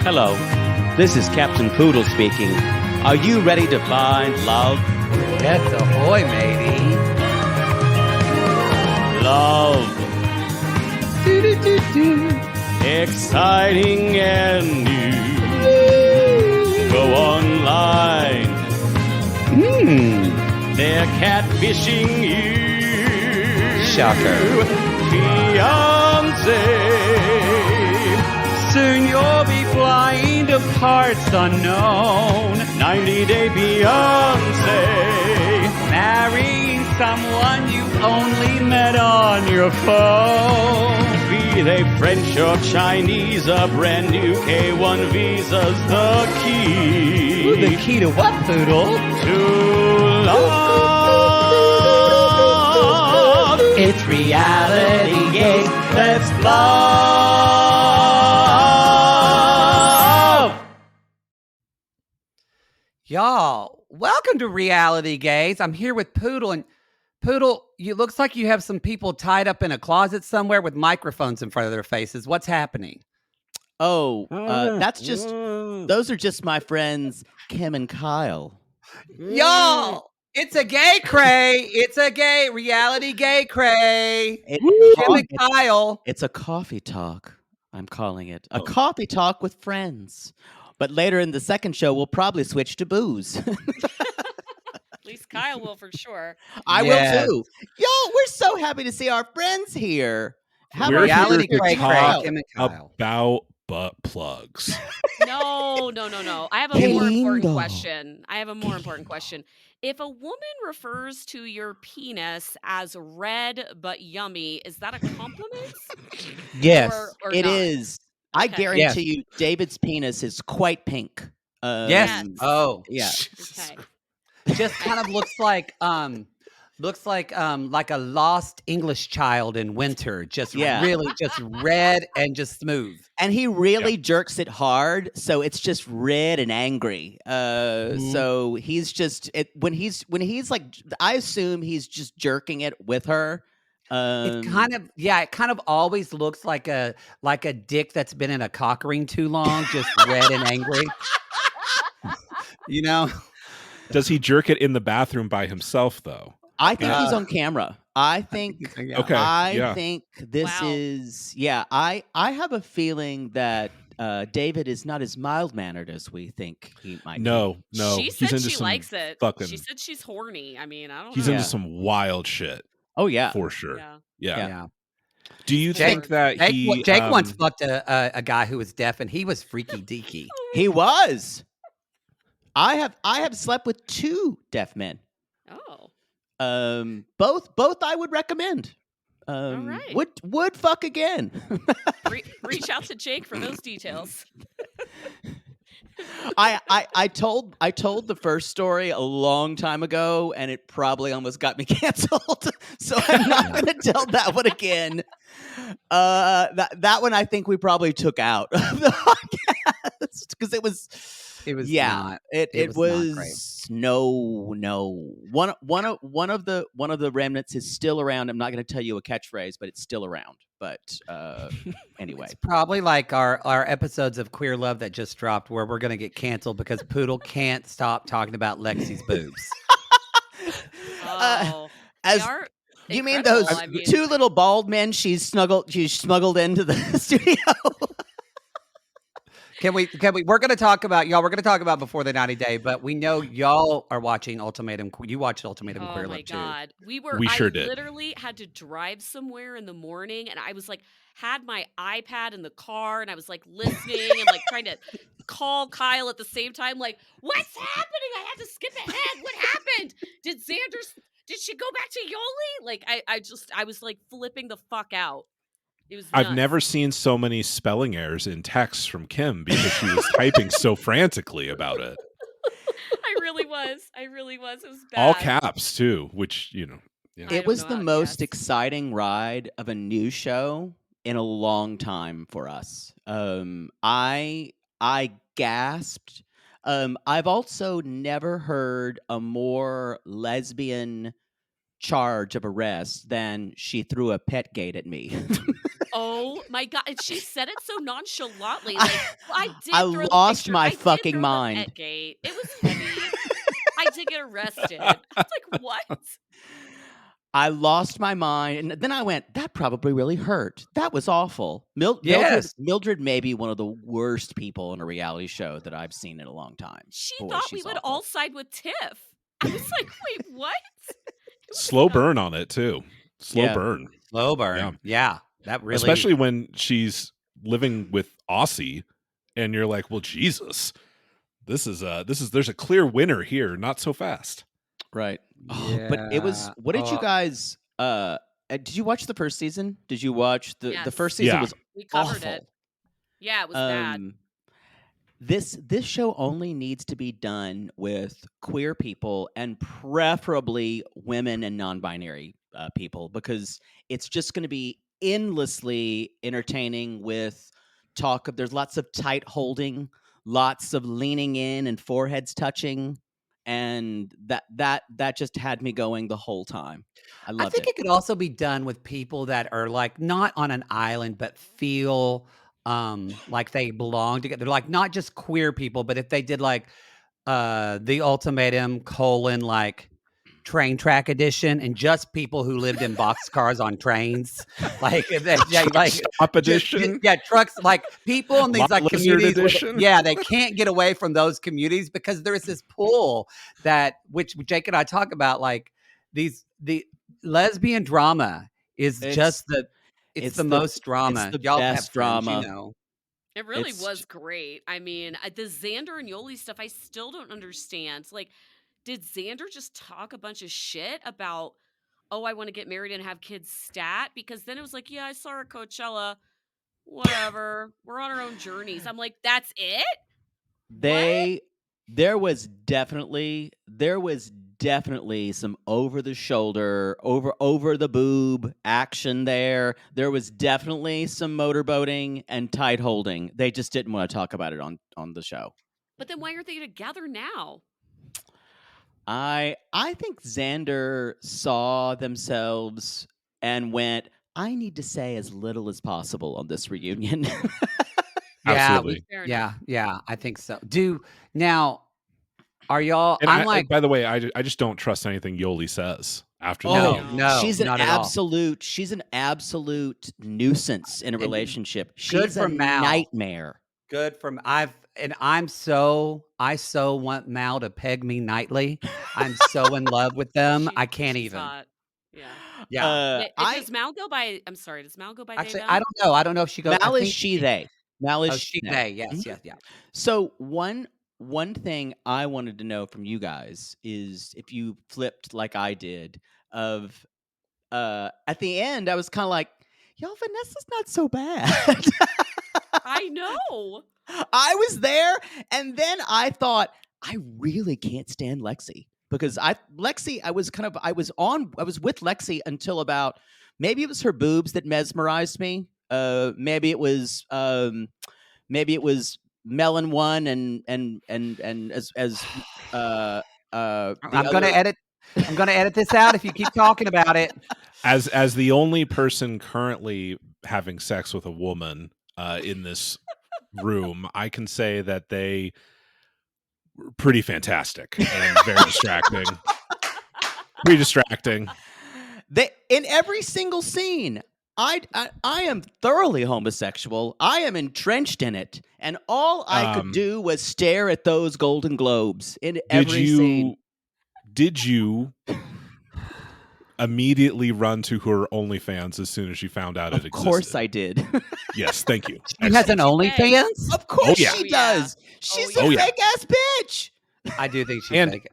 Hello, this is Captain Poodle speaking. Are you ready to find love? Yes, ahoy, matey. Love. Exciting and new. Go online. They're catfishing you. Shocker. Fiancé. Soon you'll be flying to parts unknown. 90-day Beyonce. Marrying someone you only met on your phone. Be they French or Chinese, a brand new K1 visa's the key. Ooh, the key to what, Poodle? To love. It's reality gate. Let's love. Y'all, welcome to Reality Gaze. I'm here with Poodle, and Poodle, it looks like you have some people tied up in a closet somewhere with microphones in front of their faces. What's happening? Oh, those are just my friends, Kim and Kyle. Y'all, it's a gay cray. It's a gay reality gay cray. Kim and Kyle. It's a coffee talk, I'm calling it. A coffee talk with friends. But later in the second show, we'll probably switch to booze. At least Kyle will for sure. I will too. Y'all, we're so happy to see our friends here. We're reality here to cray talk Kim and Kyle. about butt plugs. No. I have a more important question. If a woman refers to your penis as red but yummy, is that a compliment? Yes, or it not? is. I guarantee you, David's penis is quite pink. Yes. Oh, yeah. Okay. just kind of looks like a lost English child in winter. Just really just red and just smooth. And he really jerks it hard, so it's just red and angry. So he's just when he's like, I assume he's just jerking it with her. It kind of always looks like a dick that's been in a cock ring too long, just red and angry. You know? Does he jerk it in the bathroom by himself, though? I think he's on camera. I think Okay. I think this Wow. is I have a feeling that David is not as mild-mannered as we think he might be. No. She He's said into she some likes it. fucking. She said she's horny. I mean, I don't He's know. into some wild shit Oh yeah. for sure. Yeah. Yeah. Do you Jake- think that Jake once fucked a guy who was deaf, and he was freaky deaky. He was. I have slept with 2 deaf men. Oh. Both I would recommend. All right. Would fuck again. Reach out to Jake for those details. I told the first story a long time ago, and it probably almost got me canceled. So I'm not going to tell that one again. That one I think we probably took out of the podcast because it was not great. No. One of the remnants is still around. I'm not going to tell you a catchphrase, but it's still around. But anyway, It's probably like our episodes of Queer Love that just dropped, where we're going to get canceled because Poodle can't stop talking about Lexi's boobs. Oh. as They are you mean incredible. those I mean, 2 little bald men she's smuggled into the studio? Can we? We're going to talk about y'all. We're going to talk about Before the 90 Day, but we know y'all are watching Ultimatum. You watched Ultimatum Oh Queer my Love too. God. We sure I did. literally had to drive somewhere in the morning, and I was like, had my iPad in the car, and I was like listening and like trying to call Kyle at the same time, like, what's happening? I had to skip ahead. What happened? Did she go back to Yoli? Like I was like flipping the fuck out. It was I've nuts. never seen so many spelling errors in texts from Kim because she was typing so frantically about it. I really was. It was bad. All caps too, which I It don't was know the how to most guess. exciting ride of a new show in a long time for us. I gasped. I've also never heard a more lesbian charge of arrest than she threw a pet gate at me. Oh my god! And she said it so nonchalantly. Like I did I throw the lost picture. my I did fucking throw mind. the pet gate. It was heavy. I did get arrested. I was like, what? I lost my mind, and then I went, that probably really hurt. That was awful. Yes. Mildred may be one of the worst people in a reality show that I've seen in a long time. She Boy, thought we she's would awful. all side with Tiff. I was like, wait, what? It was Slow nuts. burn on it too. Slow Yeah. burn. Slow burn. Yeah. That really. Especially when she's living with Aussie and you're like, well, Jesus, there's a clear winner here. Not so fast. Right. Oh, but it was, Yeah. what did you guys, did you watch the first season? Did you watch the Yes. first season Yeah. was We covered awful. it. Yeah, it was bad. This show only needs to be done with queer people and preferably women and non-binary people, because it's just going to be endlessly entertaining with talk of, there's lots of tight holding, lots of leaning in and foreheads touching, and that just had me going the whole time. I I loved think it. it could also be done with people that are like not on an island, but feel like they belong together. Like not just queer people, but if they did like the ultimatum : like train track edition, and just people who lived in boxcars on trains, like like Stop edition. trucks, like people in these Lot like Lizard communities where edition. they can't get away from those communities because there's this pull that, which Jake and I talk about, like the lesbian drama is just it's the most drama. it's the Y'all have best friends, drama. you know. It really It's was great. I mean, the Xander and Yoli stuff, I still don't understand. Like, did Xander just talk a bunch of shit about, oh, I want to get married and have kids stat? Because then it was like, yeah, I saw her at Coachella. Whatever. We're on our own journeys. I'm like, that's it? There was definitely some over the shoulder, over the boob action there. There was definitely some motorboating and tight holding. They just didn't want to talk about it on the show. But then why aren't they together now? I think Xander saw themselves and went, I need to say as little as possible on this reunion. Absolutely. Fair enough. Yeah, I think so. Now, are y'all? And I'm like, by the way, I just don't trust anything Yoli says after the no, reunion. no, she's an not at all. absolute nuisance in a relationship. Good She's for a Mal. nightmare. Good from I so want Mal to peg me nightly. I'm so in love with them. I can't She's even. hot. Yeah. Yeah. Does Mal go by? I'm sorry. Does Mal go by? Actually, they, I don't know. I don't know if she goes. Mal I is think she, they. Mal is Oh, she, they. they. Yes, Mhm. yes, yeah. So one thing I wanted to know from you guys is if you flipped like I did, of at the end I was kind of like, y'all, Vanessa's not so bad. I know. I was there, and then I thought, I really can't stand Lexi, because I was with Lexi until about, maybe it was her boobs that mesmerized me. Maybe it was Melon One and as the I'm other. gonna edit this out if you keep talking about it. As the only person currently having sex with a woman in this room, I can say that they were pretty fantastic and very distracting. Pretty distracting. In every single scene, I am thoroughly homosexual. I am entrenched in it, and all I could do was stare at those Golden Globes in every scene. Did you immediately run to her OnlyFans as soon as she found out it existed? Of course I did. Yes, thank you. She has an OnlyFans? Of course yeah. she Oh, yeah. does. She's Oh, a yeah. fake ass bitch. I do think she's And- fake.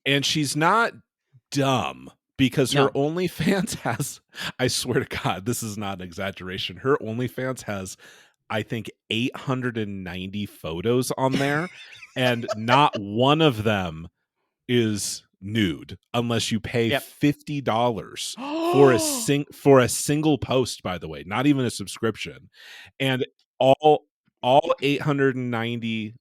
And she's not dumb, because her No. OnlyFans has, I swear to God, this is not an exaggeration. Her OnlyFans has, I think, 890 photos on there, and not one of them is nude unless you pay Yep. $50 for a single post, by the way, not even a subscription. And all 890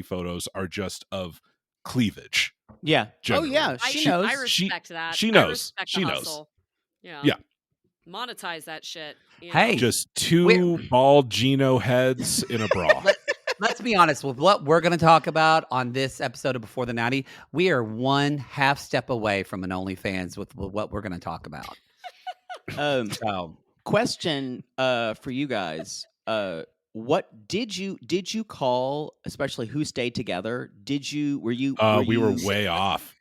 photos are just of cleavage. Yeah. Generally. Oh yeah. She knows. I respect that. she I knows. respect She the knows. hustle. Yeah. Yeah. Monetize that shit. You Hey, know? Just two bald Gino heads in a bra. let's be honest with what we're going to talk about on this episode of Before the 90. We are one half step away from an OnlyFans with what we're going to talk about. So, Question for you guys. What did you call, especially who stayed together? Were you We were way off.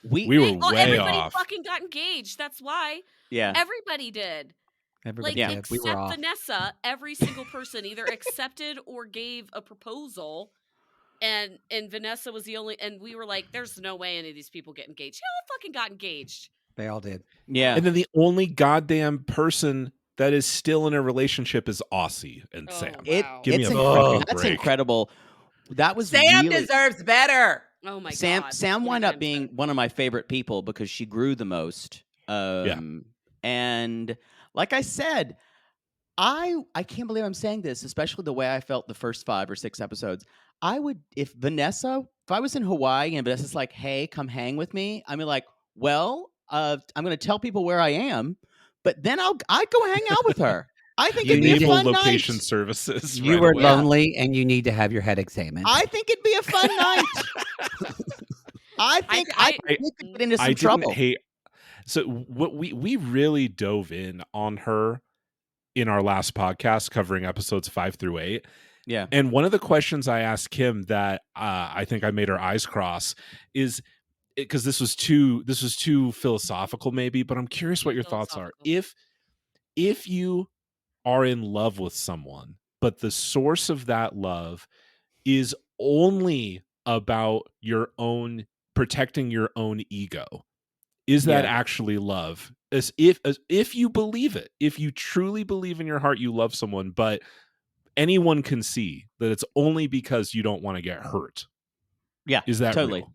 we We were Well, way everybody off. fucking got engaged. That's why. yeah. Everybody did. everybody Like, did. We were except off. Vanessa, every single person either accepted or gave a proposal. And Vanessa was the only, and we were like, there's no way any of these people get engaged. They all fucking got engaged. They all did. Yeah. And then the only goddamn person that is still in a relationship is Aussie and Oh, Sam. wow. Give me it's a incredible. fucking That's break. incredible. That was Sam really deserves better. Oh my Sam. god. Sam Many wound up times being better. one of my favorite people because she grew the most. And like I said, I can't believe I'm saying this, especially the way I felt the first 5 or 6 episodes. I would, if I was in Hawaii and Vanessa's like, "Hey, come hang with me," I'd be like, "Well, I'm going to tell people where I am, but then I'd go hang out with her." I think it'd be a Enable fun location night. services. You right were away. lonely and you need to have your head examined. I think it'd be a fun night. I think we could get into some trouble. hate. So what we really dove in on her in our last podcast covering episodes 5 through 8. Yeah. And one of the questions I asked Kim that I think I made her eyes cross is because this was too philosophical maybe, but I'm curious what your thoughts are. If you are in love with someone, but the source of that love is only about your own protecting your own ego, is that actually love? As if you believe it, if you truly believe in your heart you love someone, but anyone can see that it's only because you don't want to get hurt. Yeah. Is that totally real?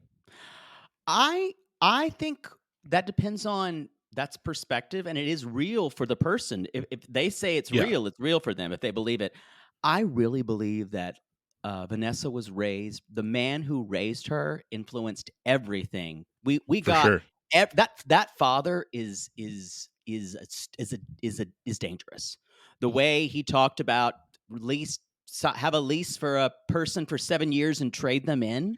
I think that depends on that's perspective, and it is real for the person. If they say it's real for them if they believe it. I really believe that Vanessa was raised. The man who raised her influenced everything. We For got sure. that father is dangerous. The way he talked about have a lease for a person for 7 years and trade them in.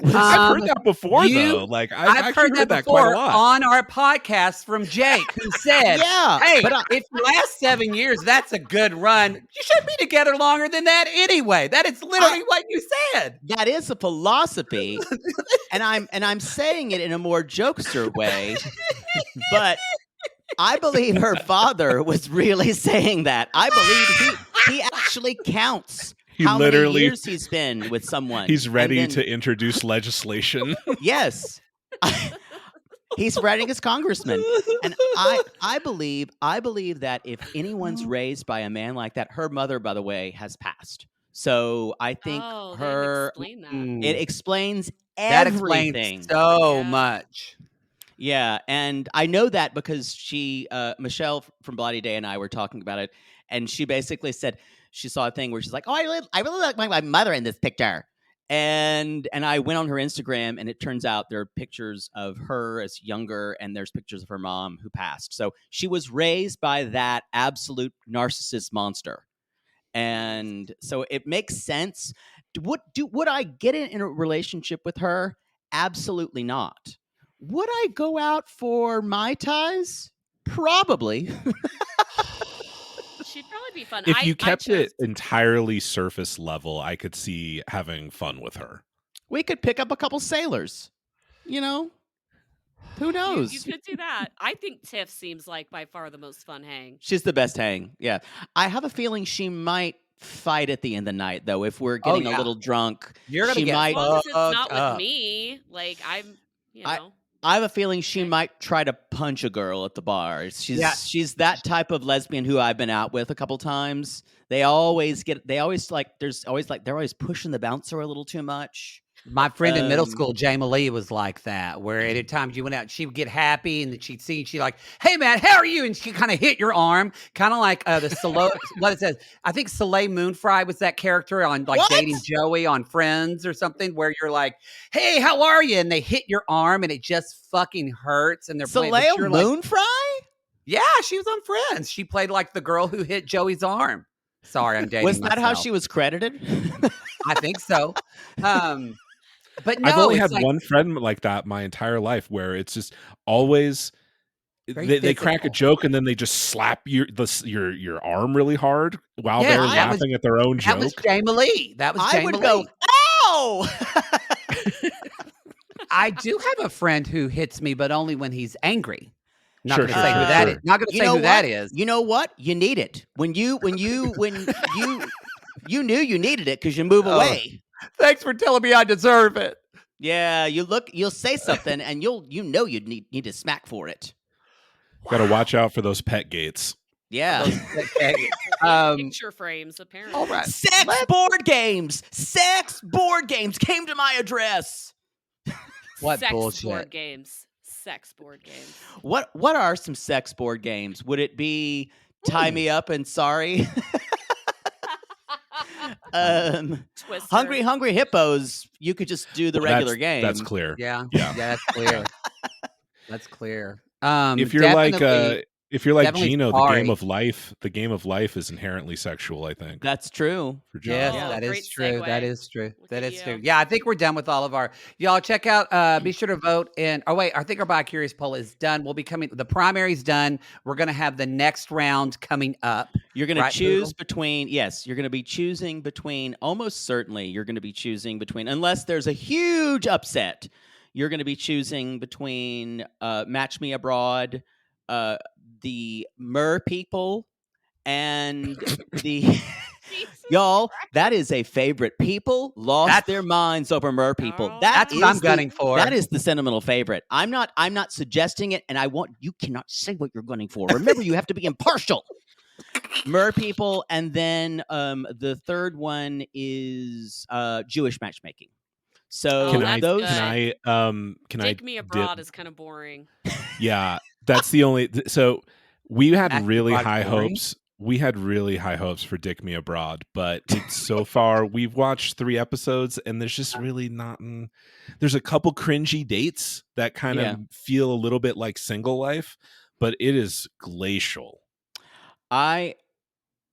I've heard that before, though. Like I've heard that quite a before lot. on our podcast from Jake, who said, Yeah, "Hey, but if you last 7 years, that's a good run. You should be together longer than that anyway." That is literally what you said. That is a philosophy, and I'm saying it in a more jokester way, but I believe her father was really saying that. I believe he actually counts how many years he's been with someone. He's ready to introduce legislation. Yes. He's writing as congressman. And I believe that if anyone's raised by a man like that, her mother, by the way, has passed. So I think it explains That everything. explains so much. Yeah, and I know that because Michelle from Bloody Day and I were talking about it, and she basically said she saw a thing where she's like, "Oh, I really like my mother in this picture," and I went on her Instagram, and it turns out there are pictures of her as younger, and there's pictures of her mom who passed. So she was raised by that absolute narcissist monster, and so it makes sense. Would I get in a relationship with her? Absolutely not. Would I go out for Mai Tais? Probably. She'd probably be fun. If you kept it entirely surface level, I could see having fun with her. We could pick up a couple sailors. You know? Who knows? You could do that. I think Tiff seems like by far the most fun hang. She's the best hang. Yeah. I have a feeling she might fight at the end of the night, though. If we're getting a little drunk, you're gonna get might. As long as it's not with me, like I have a feeling she might try to punch a girl at the bar. She's that type of lesbian who I've been out with a couple times. They're always pushing the bouncer a little too much. My friend in middle school, Jamie Lee, was like that, where at times you went out, she would get happy, and then she'd see, and she'd like, "Hey, man, how are you?" And she kind of hit your arm, kind of like what it says. I think Soleil Moonfry was that character on Dating Joey on Friends or something, where you're like, "Hey, how are you?" And they hit your arm, and it just fucking hurts. And they're Soleil Moonfry? Yeah, she was on Friends. She played like the girl who hit Joey's arm. Sorry, I'm dating Was that how myself. she was credited? I think so. But I've no, only it's had like one friend like that my entire life, where it's just always very they crack a physical. joke and then they just slap your arm really hard while Yes, they're that was laughing at their own that was joke. Jamie Lee. That was I Jamie would go, Lee. ow! I do have a friend who hits me, but only when he's angry. Not Sure, going to sure, say sure, who that is. sure. Not going to You say know who that what? is. You know what? You need it. When you knew you needed it because you move Oh. away. Thanks for telling me I deserve it. Yeah, you'll say something and you need to smack for it. Got to watch out for those pet gates. Yeah. Okay. Picture frames, apparently. All right. Sex board games. Sex board games came to my address. What Sex bullshit. board games. Sex board games. What are some sex board games? Would it be Tie Me Up and Sorry? Twister. Hungry Hippos, you could just do the regular game. That's clear. Yeah. Yeah. That's clear. That's clear. If you're like definitely Gino, sorry. the game of life is inherently sexual, I think. That's true. For Gino. Yes, Oh, that great is true. That segue. is true. Look That at is true. you. Yeah, I think we're done with all of our. Y'all check out. Be sure to vote in. Oh wait, I think our bi-curious poll is done. We'll be coming. The primary's done. We're gonna have the next round coming up. You're going Right, to choose Google? between, yes, you're going to be choosing between, almost certainly, you're going to be choosing between, unless there's a huge upset, you're going to be choosing between Match Me Abroad, the Mer people, and the. Jesus Y'all, Christ. that is a favorite. People lost That's- their minds over Mer people. Oh, That's what I'm gunning for. That is the sentimental favorite. I'm not suggesting it, and you cannot say what you're gunning for. Remember, you have to be impartial. Mer people, and then the third one is Jewish matchmaking. So Can that's those good. can Take I Me dip- Abroad is kind of boring. Yeah, that's the only. So we had Match Me really Abroad high boring? hopes. We had really high hopes for Dick Me Abroad, but it's so far we've watched 3 episodes, and there's just really not. There's a couple cringy dates that kind Yeah. of feel a little bit like Single Life, but it is glacial. I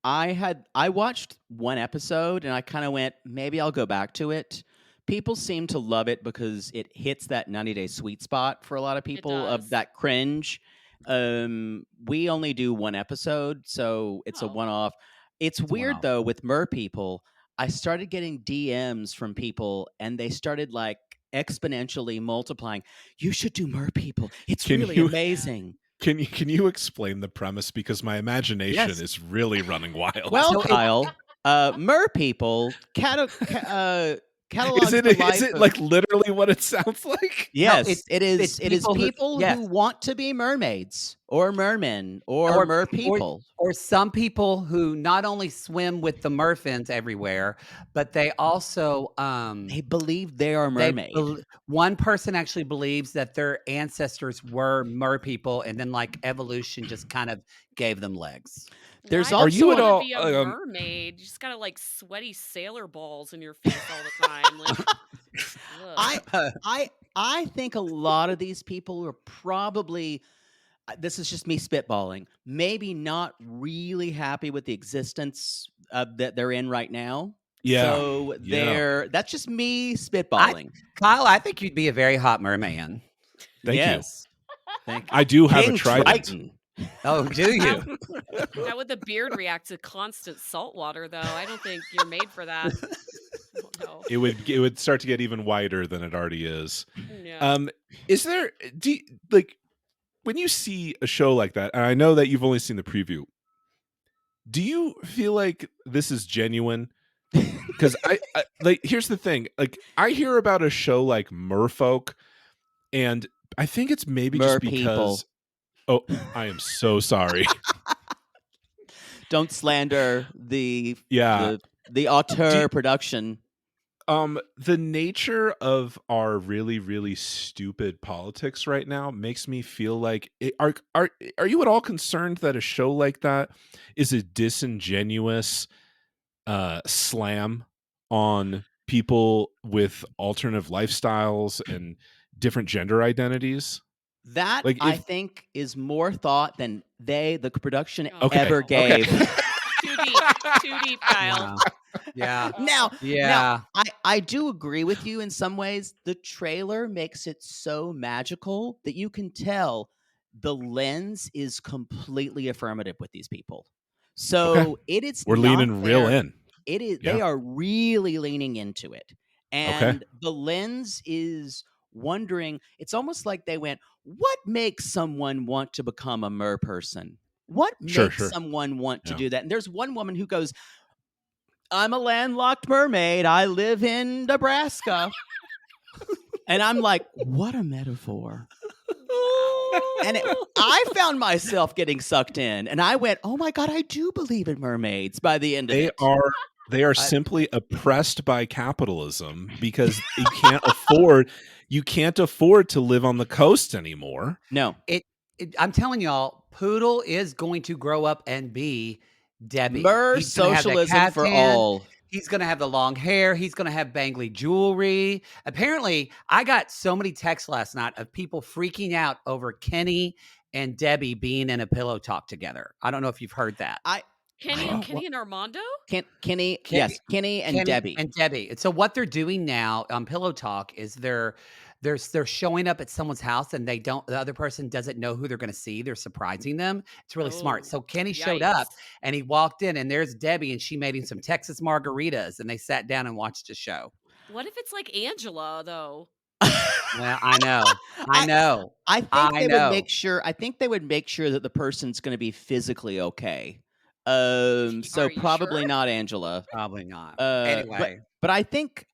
watched one episode and I kind of went, maybe I'll go back to it. People seem to love it because it hits that 90-day sweet spot for a lot of people of does. that cringe. We only do one episode, so it's a Oh. one-off. It's a weird one-off. though with Mer people. I started getting DMs from people and they started like exponentially multiplying. You should do Mer people. It's Can really you- amazing. Can you explain the premise, because my imagination Yes. is really running wild? Well, So it- Kyle, Mer people catalogs is the life it of- like literally what it sounds like? Yes, it's- it is. it's It is people who- people yes. who want to be mermaids or mermen or mer people. Or some people who not only swim with the merfins everywhere, but they also They believe they are they mermaid. one person actually believes that their ancestors were mer people, and then like evolution just kind of gave them legs. There's Why also- do you Are you at wanna all, be a mermaid? You just gotta like sweaty sailor balls in your face all the time. Like, ugh. I think a lot of these people are probably. This is just me spitballing. Maybe not really happy with the existence that they're in right now. Yeah. So Yeah. that's just me spitballing. Kyle, I think you'd be a very hot merman. Thank you. yes. Thank you. I do have King a trident. Triton. Oh, do you? How would the beard react to constant salt water, though? I don't think you're made for that. I don't know. It would start to get even wider than it already is. Yeah. Is there like when you see a show like that, and I know that you've only seen the preview, do you feel like this is genuine? Because I like, here's the thing, like I hear about a show like Merfolk, and I think it's maybe Mer just because. Oh, I am so sorry. Don't slander the Yeah. the auteur production. The nature of our really, really stupid politics right now makes me feel like are you at all concerned that a show like that is a disingenuous slam on people with alternative lifestyles and different gender identities? That Like, I if think is more thought than the production Oh, Okay, ever okay. gave. Too deep, Kyle. Yeah. Now, Yeah. I do agree with you in some ways. The trailer makes it so magical that you can tell the lens is completely affirmative with these people. Okay. So it is We're not leaning real their in. it is Yeah. they are really leaning into it. Okay. And the lens is wondering, it's almost like they went, what makes someone want to become a mer person? What Sure, makes sure. someone want to Yeah. do that? And there's one woman who goes, I'm a landlocked mermaid. I live in Nebraska. And I'm like, what a metaphor. And I found myself getting sucked in, and I went, "Oh my god, I do believe in mermaids." By the end of They it, are simply oppressed by capitalism because you can't afford to live on the coast anymore. no, I'm telling y'all, Poodle is going to grow up and be Debbie. mer He's gonna have that socialism for caftan. all. He's gonna have the long hair. He's gonna have bangly jewelry. Apparently, I got so many texts last night of people freaking out over Kenny and Debbie being in a pillow talk together. I don't know if you've heard that. Kenny Oh, and Armando? Kenny, Kenny- yes, Kenny and Debbie. And Debbie. And so what they're doing now on Pillow Talk is they're showing up at someone's house and the other person doesn't know who they're going to see. They're surprising them. It's really smart. Oh, So Kenny showed up yikes. and he walked in and there's Debbie and she made him some Texas margaritas and they sat down and watched a show. What if it's like Angela, though? Well, I know. I know. I think I they know. would make sure. I think they would make sure that the person's going to be physically okay. So Are you probably sure? not Angela. Probably not. But Anyway. I think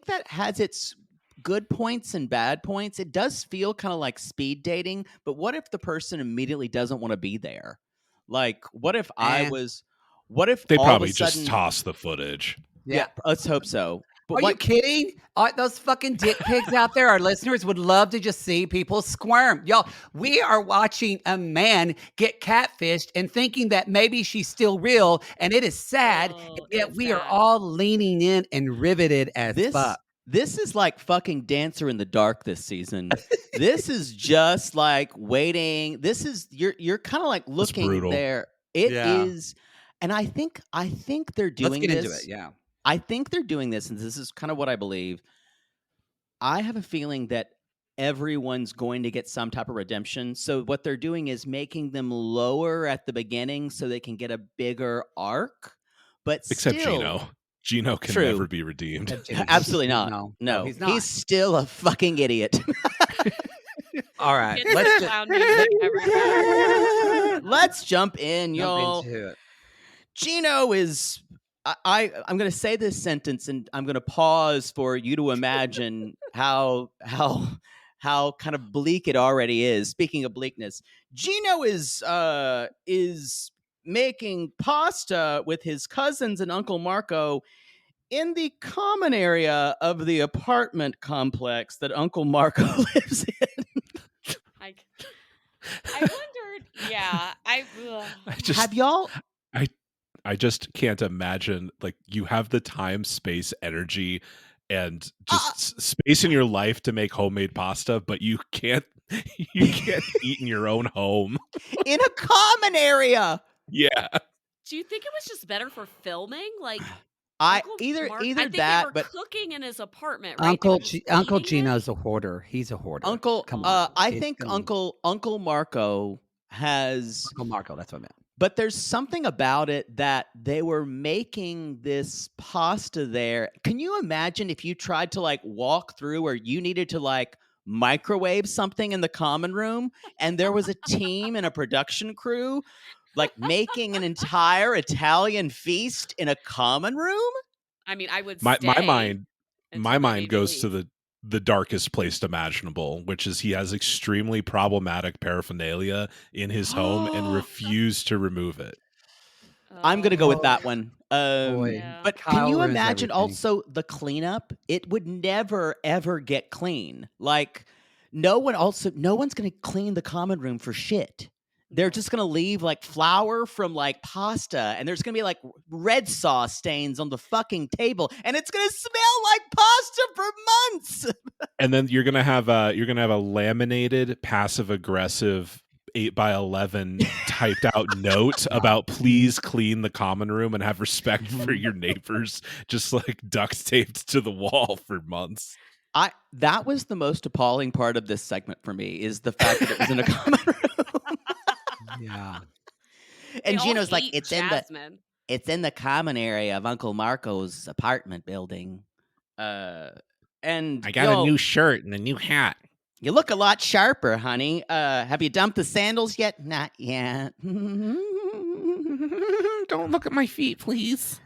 that has its good points and bad points. It does feel kind of like speed dating, but what if the person immediately doesn't want to be there? Like, what if what if They all probably of a sudden, just toss the footage. yeah, let's hope so. But Are you kidding? Those fucking dick pigs out there, our listeners would love to just see people squirm. Y'all, we are watching a man get catfished and thinking that maybe she's still real, and it is sad, Oh, yet it's we are sad. all leaning in and riveted as fuck. This is like fucking Dancer in the Dark this season. This is just like waiting. This is you're kind of like looking brutal. there. It is, Yeah. and I think they're doing Let's get this. into it, yeah. I think they're doing this, and this is kind of what I believe. I have a feeling that everyone's going to get some type of redemption. So what they're doing is making them lower at the beginning so they can get a bigger arc. But Except still, Gino. Gino can True. never be redeemed. Absolutely not. No, he's not. He's still a fucking idiot. All right. Get Let's some clown music, everybody. Let's jump in, y'all. jump into it. Gino is. I'm going to say this sentence, and I'm going to pause for you to imagine how kind of bleak it already is. Speaking of bleakness, Gino is making pasta with his cousins and Uncle Marco in the common area of the apartment complex that Uncle Marco lives in. I wondered. Yeah, Have y'all? I just can't imagine, like, you have the time, space, energy, and just space in your life to make homemade pasta, but you can't eat in your own home. In a common area. Yeah. Do you think it was just better for filming? Like, Either I think that, they were but cooking in his apartment, right? They were just Uncle eating it? Gino's a hoarder. He's a hoarder. Uncle, Come on. I It's think gonna- Uncle Marco has, Uncle Marco, that's what I meant. but there's something about it that they were making this pasta there. Can you imagine if you tried to like walk through, or you needed to like microwave something in the common room, and there was a team and a production crew like making an entire Italian feast in a common room? I mean, I would My stay mind until my they mind made me goes to leave. the darkest place imaginable, which is he has extremely problematic paraphernalia in his home and refused to remove it. I'm going to go with Oh, that one. Boy, yeah. But Kyle can you ruins imagine everything. also the cleanup? It would never ever get clean. Like no one's going to clean the common room for shit. they're No. just gonna leave like flour from like pasta, and there's gonna be like red sauce stains on the fucking table, and it's gonna smell like pasta for months. And then you're gonna have a laminated passive aggressive 8x11 typed out note about please clean the common room and have respect for your neighbors, just like duct taped to the wall for months. That was the most appalling part of this segment for me, is the fact that it was in a common room. Yeah. And They all Gino's like, hate it's Jasmine. in the common area of Uncle Marco's apartment building. And I got a new shirt and a new hat. You look a lot sharper, honey. Have you dumped the sandals yet? Not yet. Don't look at my feet, please.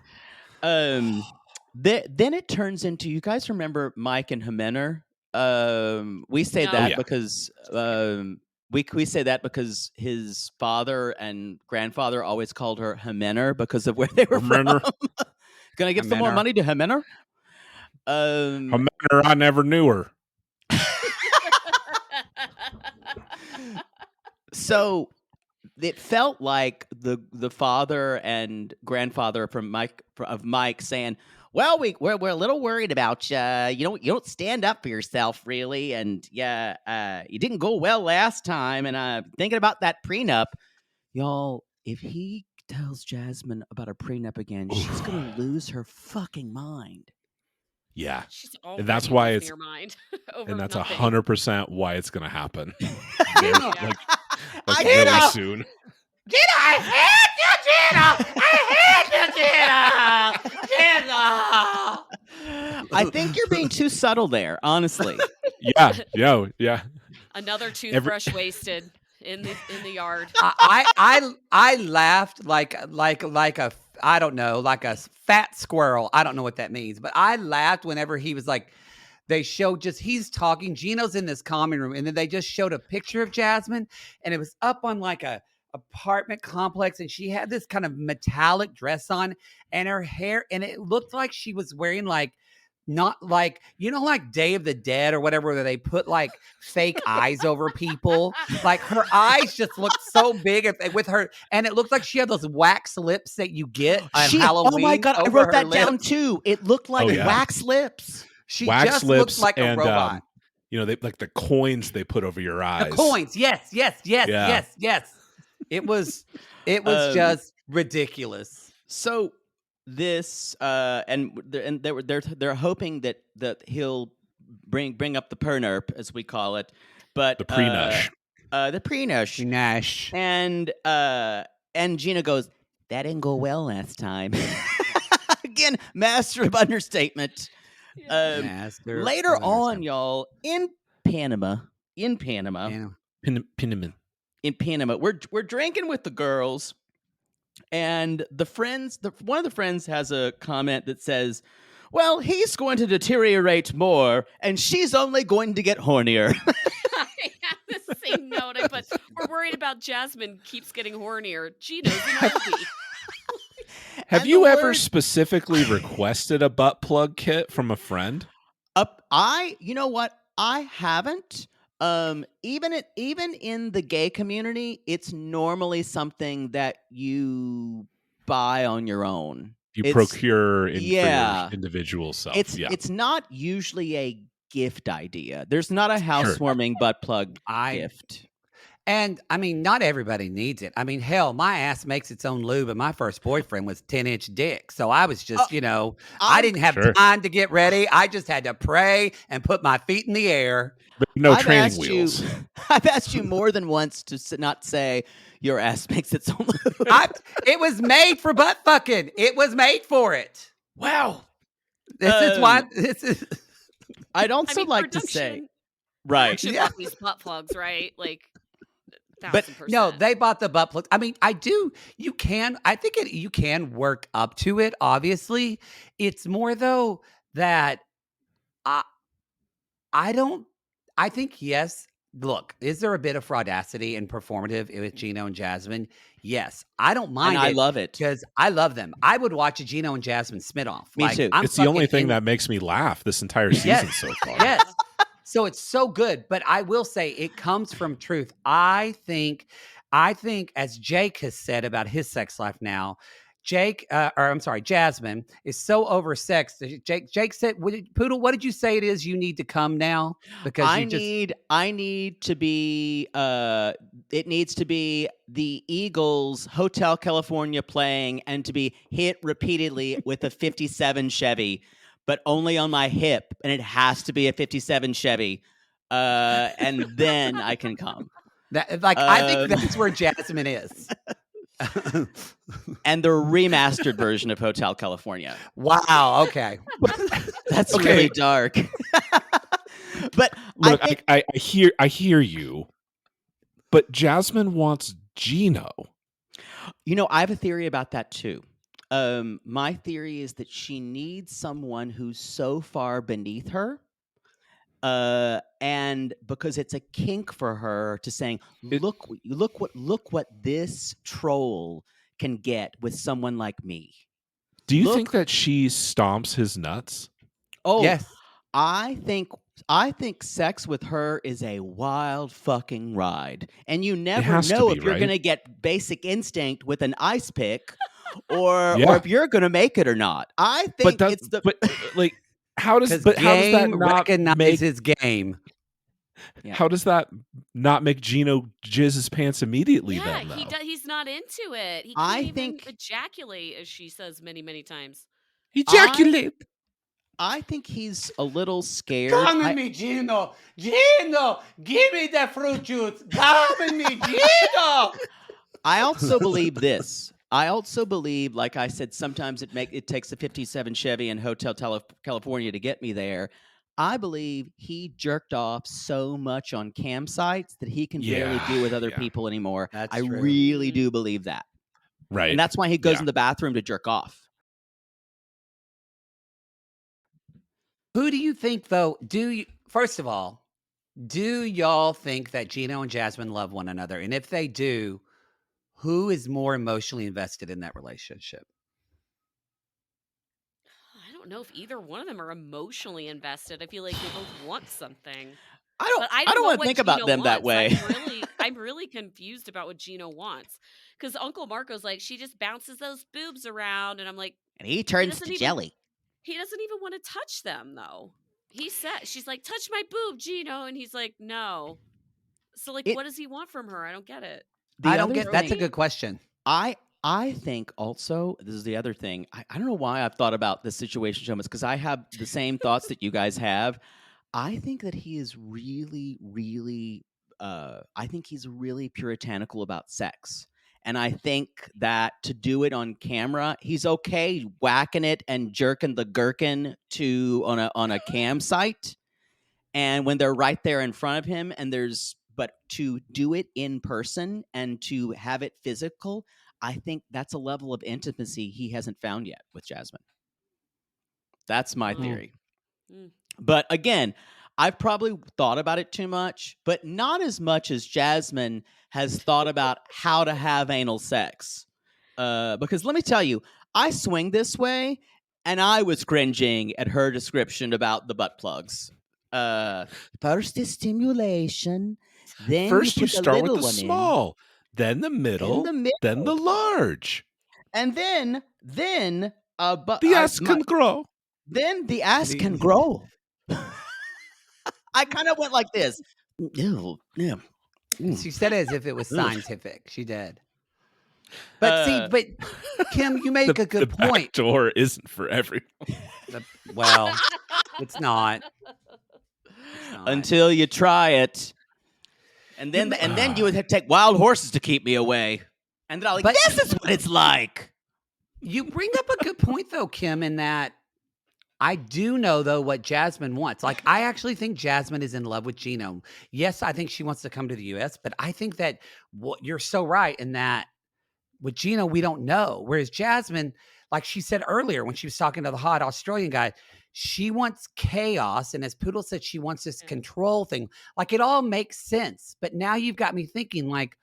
Then it turns into, you guys remember Mike and Jimenez? We say No. that Yeah. because we say that because his father and grandfather always called her Jimenez because of where they were Jimenez. from. Gonna give some more Jimenez. money to Jimenez? I never knew her. So it felt like the father and grandfather of Mike saying, "Well, we're a little worried about you. You don't stand up for yourself really, and you didn't go well last time. And thinking about that prenup, y'all. If he tells Jasmine about a prenup again, she's gonna lose her fucking mind." Yeah. She's And that's already why losing it's- her mind over And that's nothing. 100% why it's gonna happen. Yeah. Like Gino! really soon. Gino, I hate you, Gino. I think you're being too subtle there, honestly. Yeah. Another toothbrush wasted in the yard. I laughed like a I don't know, like a fat squirrel. I don't know what that means, but I laughed whenever he was like, they showed just he's talking. Gino's in this common room, and then they just showed a picture of Jasmine, and it was up on like a apartment complex, and she had this kind of metallic dress on, and her hair, and it looked like she was wearing like. Not like, like Day of the Dead or whatever, where they put like fake eyes over people. Like her eyes just looked so big with her, and it looked like she had those wax lips that you get on Halloween. Oh my God, I over wrote her that lips. down too. It looked like Oh, yeah. wax lips. She Wax just lips looked like and a robot. they like the coins they put over your eyes. The coins, yes. Yeah. It was Um, just ridiculous. So this they're hoping that he'll bring up the pernerp, as we call it, but The pre-nush. the prenush. Nash. And Gina goes, "That didn't go well last time." Again, master of understatement. Master Later of on, understatement. y'all, in Panama, Yeah. in Panama, we're drinking with the girls, and one of the friends has a comment that says, "Well, he's going to deteriorate more, and she's only going to get hornier." I have the same note, but we're worried about Jasmine keeps getting hornier. Gino's an oldie. Have And you the ever word- specifically requested a butt plug kit from a friend? You know what? I haven't. Even in the gay community, it's normally something that you buy on your own. You It's- procure for yeah. your individual self. It's not usually a gift idea. There's not a housewarming butt plug gift. And I mean, not everybody needs it. I mean, hell, my ass makes its own lube, and my first boyfriend was 10-inch dick. So I was just, I didn't have Sure. time to get ready. I just had to pray and put my feet in the air. No I've training asked wheels. I've asked you more than once to not say your ass makes its own lube. It was made for butt fucking. It was made for it. Wow. This is why. This is. I'd also like to say, right? Production Yeah. bought these butt plugs, right? Like, But 1000%. No, they bought the butt plug. I mean, I do. You can. I think you can work up to it. Obviously, it's more though that I don't. I think yes. Look, is there a bit of fraudacity and performative with Gino and Jasmine? Yes, I don't mind. And I it love it. because I love them. I would watch a Gino and Jasmine Smith-off. Me too. It's the only thing that makes me laugh this entire season Yes. so far. Yes. So it's so good, but I will say it comes from truth. I think I think, as Jake has said about his sex life now, Jasmine is so oversexed. Jake said, Poodle, what did you say it is you need to come now? Because I need to be it needs to be the Eagles Hotel California playing and to be hit repeatedly with a 57 Chevy, but only on my hip, and it has to be a 57 Chevy. And then I can come. I think that's where Jasmine is. And the remastered version of Hotel California. Wow. Okay. That's really dark. But look, I hear you. But Jasmine wants Gino. You know, I have a theory about that too. My theory is that she needs someone who's so far beneath her. And because it's a kink for her to saying, look what this troll can get with someone like me. Do you think that she stomps his nuts? Oh, yes. I think sex with her is a wild fucking ride. And you never know if you're going to get Basic Instinct with an ice pick or if you're going to make it or not. I think how does that not recognize his game? Yeah. How does that not make Gino jizz his pants immediately? Yeah, then, he's not into it. He can't even ejaculate, as she says many, many times. Ejaculate. I think he's a little scared. Come at me, Gino. Gino, give me the fruit juice. Come at me, Gino. I also believe this. I also believe, like I said, sometimes it takes a 57 Chevy in Hotel California to get me there. I believe he jerked off so much on cam sites that he can barely do with other people anymore. I really do believe that. Right. And that's why he goes in the bathroom to jerk off. Who do you think, though, first of all, do y'all think that Gino and Jasmine love one another? And if they do, who is more emotionally invested in that relationship? I don't know if either one of them are emotionally invested. I feel like they both want something. I don't want to think about them that way. I'm really confused about what Gino wants. Because Uncle Marco's like, she just bounces those boobs around. And I'm like, and he turns to jelly. He doesn't even want to touch them, though. She's like, touch my boob, Gino. And he's like, no. So, like, what does he want from her? I don't get it. That's a good question. I think also, this is the other thing. I don't know why I've thought about this situation so much, because I have the same thoughts that you guys have. I think that he is really, really, I think he's really puritanical about sex. And I think that to do it on camera, he's okay whacking it and jerking the gherkin on a cam site. And when they're right there in front of him, but to do it in person and to have it physical, I think that's a level of intimacy he hasn't found yet with Jasmine. That's my theory. But again, I've probably thought about it too much, but not as much as Jasmine has thought about how to have anal sex. Because let me tell you, I swing this way, and I was cringing at her description about the butt plugs. First is stimulation. Then first you start with the small, then the middle, then the large. And then the ass can grow. Then the ass can grow. I kind of went like this. Yeah. She said it as if it was scientific. She did. But Kim, you make a good point. The door isn't for everyone. Well, it's not. Until you try it. And then you would have to take wild horses to keep me away. And then I'm like, this is what it's like. You bring up a good point, though, Kim, in that I do know, though, what Jasmine wants. Like, I actually think Jasmine is in love with Gino. Yes, I think she wants to come to the U.S., but I think that you're so right in that with Gino, we don't know. Whereas Jasmine, like she said earlier when she was talking to the hot Australian guy, she wants chaos. And as Poodle said, she wants this control thing. Like, it all makes sense. But now you've got me thinking, like,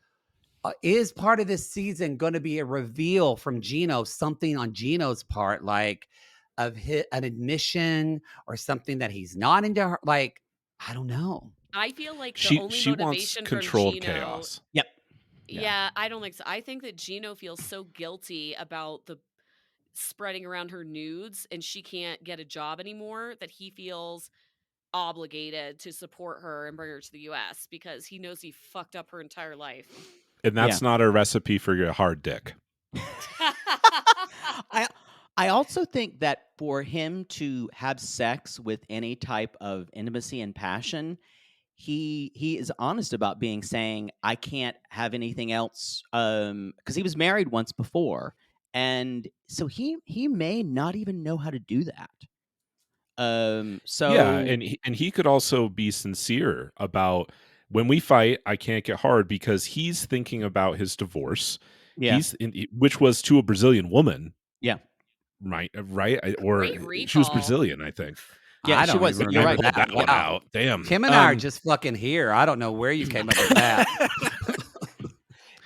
is part of this season going to be a reveal from Gino, something on Gino's part, like an admission or something that he's not into her? Like, I don't know. I feel like the she only wants motivation controlled from Gino, chaos. Yep. Yeah, I don't think so. I think that Gino feels so guilty about the spreading around her nudes and she can't get a job anymore that he feels obligated to support her and bring her to the US because he knows he fucked up her entire life. And that's not a recipe for your hard dick. I also think that for him to have sex with any type of intimacy and passion, he is honest about saying I can't have anything else because he was married once before, and so he may not even know how to do that. So yeah, and he could also be sincere about when we fight, I can't get hard because he's thinking about his divorce. Yeah. Which was to a Brazilian woman. Yeah. Right. Or Great she was recall. Brazilian, I think. Yeah, I she don't was. even You're remember right. That one Wow. out. Damn. Kim and I are just fucking here. I don't know where you came up with that.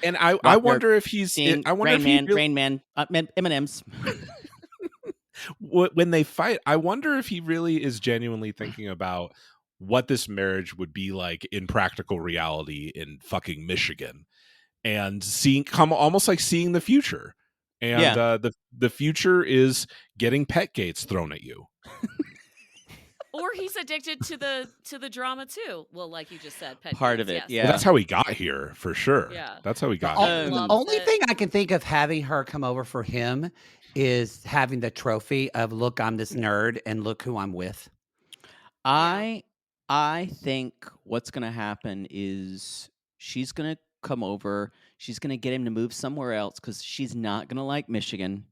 And I wonder if he's. I wonder Rain Man, M&Ms. When they fight, I wonder if he really is genuinely thinking about what this marriage would be like in practical reality in fucking Michigan, and almost like seeing the future. And the future is getting pet gates thrown at you. Or he's addicted to the drama too. Well, like you just said, pet Part games, of it, yes. yeah. Well, that's how he got here, for sure. Yeah. That's how he got The here. only it. thing I can think of having her come over for him is having the trophy of look, I'm this nerd, and look who I'm with. I think what's going to happen is she's going to come over. She's going to get him to move somewhere else because she's not going to like Michigan.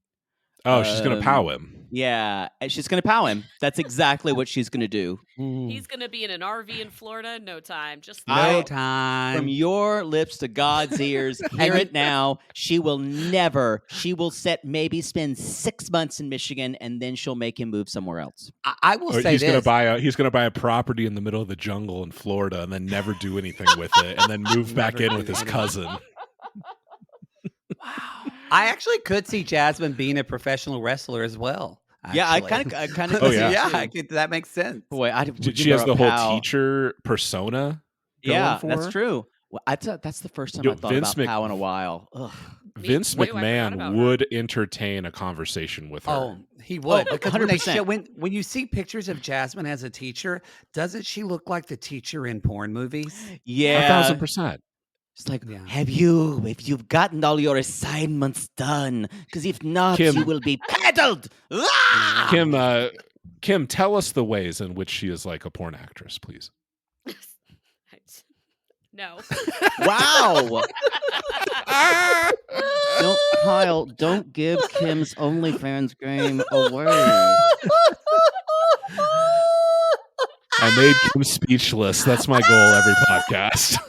Oh, she's gonna pow him. Yeah, and she's going to pow him. That's exactly what she's going to do. He's going to be in an RV in Florida in no time. Just No From time. your lips to God's ears, hear it now. She will spend 6 months in Michigan and then she'll make him move somewhere else. I will say he's this. He's gonna buy a property in the middle of the jungle in Florida and then never do anything with it, and then move back in with his cousin. Wow. I actually could see Jasmine being a professional wrestler as well. Yeah, I actually. kind of. Oh, yeah. Yeah, that makes sense. Boy, She has the whole teacher persona. Yeah, going for that's her. true. Well, that's the first time Yo, I thought Vince about Pow in a while. Ugh. Vince Me too, I forgot about McMahon her. would entertain a conversation with her. Oh, he would. Oh, because when they 100%. show, when you see pictures of Jasmine as a teacher, doesn't she look like the teacher in porn movies? Yeah, 1,000%. it's like, Yeah. if you've gotten all your assignments done? Because if not, Kim- you will be paddled. Ah! Kim, tell us the ways in which she is like a porn actress, please. No. Wow. Kyle, don't give Kim's OnlyFans game away. I made Kim speechless. That's my goal every podcast.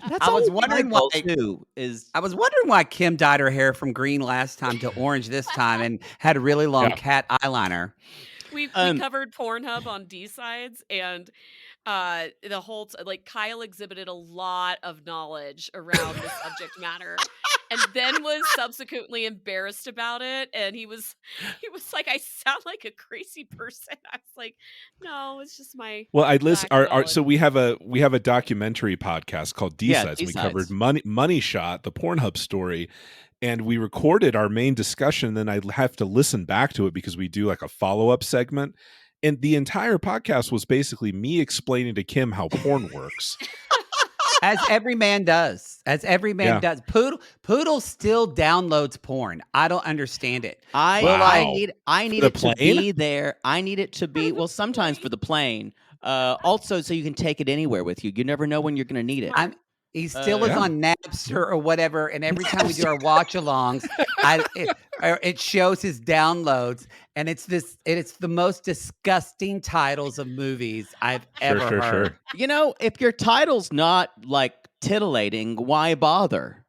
That's I was always my wondering goal, why- too. Is I was wondering why Kim dyed her hair from green last time to orange this time and had a really long Yeah. cat eyeliner. We covered Pornhub on D-Sides, and the whole Kyle exhibited a lot of knowledge around the subject matter, and then was subsequently embarrassed about it. And he was like, "I sound like a crazy person." I was like, "No, it's just my." Well, I listen. lack of So we have a documentary podcast called D-Sides. We D-Sides. covered Money Shot, the Pornhub story, and we recorded our main discussion. Then I have to listen back to it because we do like a follow-up segment. And the entire podcast was basically me explaining to Kim how porn works. As every man does. Does. Poodle still downloads porn. I don't understand it. I Wow. need The it to plane? be there. I need it to be sometimes for the plane. Also, so you can take it anywhere with you. You never know when you're going to need it. He still is Yeah. on Napster or whatever, and every time we do our watch-alongs, it shows his downloads, and it's the most disgusting titles of movies I've ever heard. Sure. If your title's not like titillating, why bother?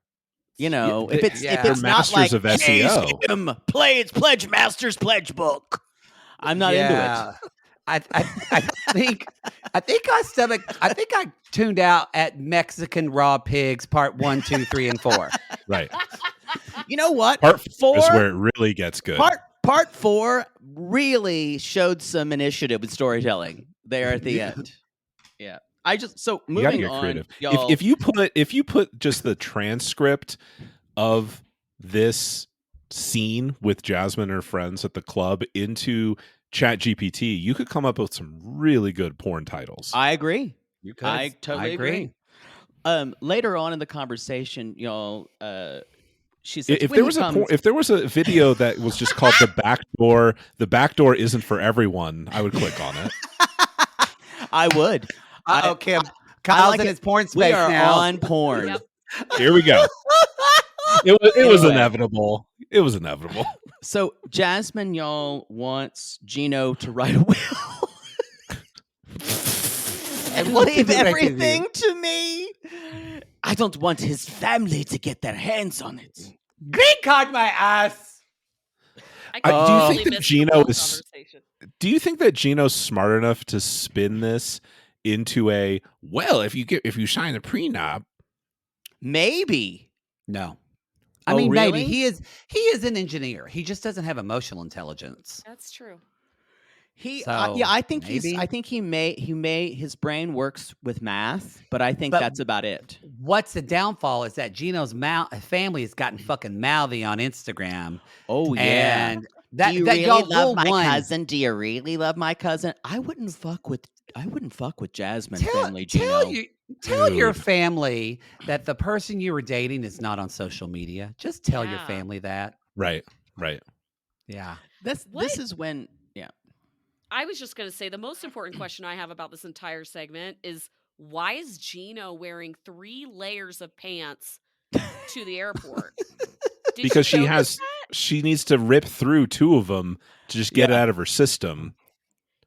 If it's yeah. if it's They're not like masters of SEO. Hey, Sam, play its Pledge Masters Pledge book. I'm not into it. I think I tuned out at Mexican raw pigs part 1, 2, 3, and 4. Right. You know what? Part 4 is 4 where it really gets good. Part 4 really showed some initiative with storytelling there at the end. Yeah. So You gotta moving get on, creative. y'all. If you put just the transcript of this scene with Jasmine and her friends at the club into ChatGPT, you could come up with some really good porn titles. I agree. You could. I totally agree. Later on in the conversation, y'all, she says, if there was a video that was just called the back door isn't for everyone, I would click on it. I would. Kim. Kyle's like in it. his porn space We are now. on porn. Yep. Here we go. It was Anyway. inevitable. It was inevitable. So Jasmine, y'all, wants Gino to write a will and What leave did you make it everything to me. I don't want his family to get their hands on it. Green card my ass. I Do you completely think that missed the Gino whole is- conversation. Do you think that Gino's smart enough to spin this into a if you sign a prenup? Maybe. No. I Oh, mean, really? maybe he is an engineer. He just doesn't have emotional intelligence. That's true. So, I think maybe. I think he may his brain works with math, but I think But- that's about it. What's the downfall is that Gino's family has gotten fucking mouthy on Instagram. Oh yeah. And that, Do you that really y'all love will my one. cousin? Do you really love my cousin? I wouldn't fuck with Jasmine family, Gino. Tell your Dude. family that the person you were dating is not on social media. Just tell your Yeah. family that. Right. Yeah. This What? is when I was just going to say the most important question I have about this entire segment is why is Gino wearing 3 layers of pants to the airport? Did Because you she notice has she needs to rip through 2 of them to just get it Yeah. out of her system.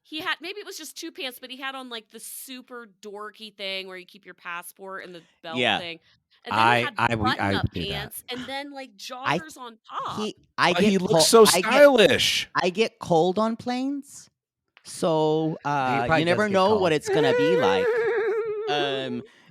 He had maybe it was just 2 pants, but he had on like the super dorky thing where you keep your passport and the belt Yeah. thing. And then he had I button-up would do that. pants and then like joggers on top. He looks so stylish. I get cold on planes, so probably you never does get know cold. what it's gonna be like.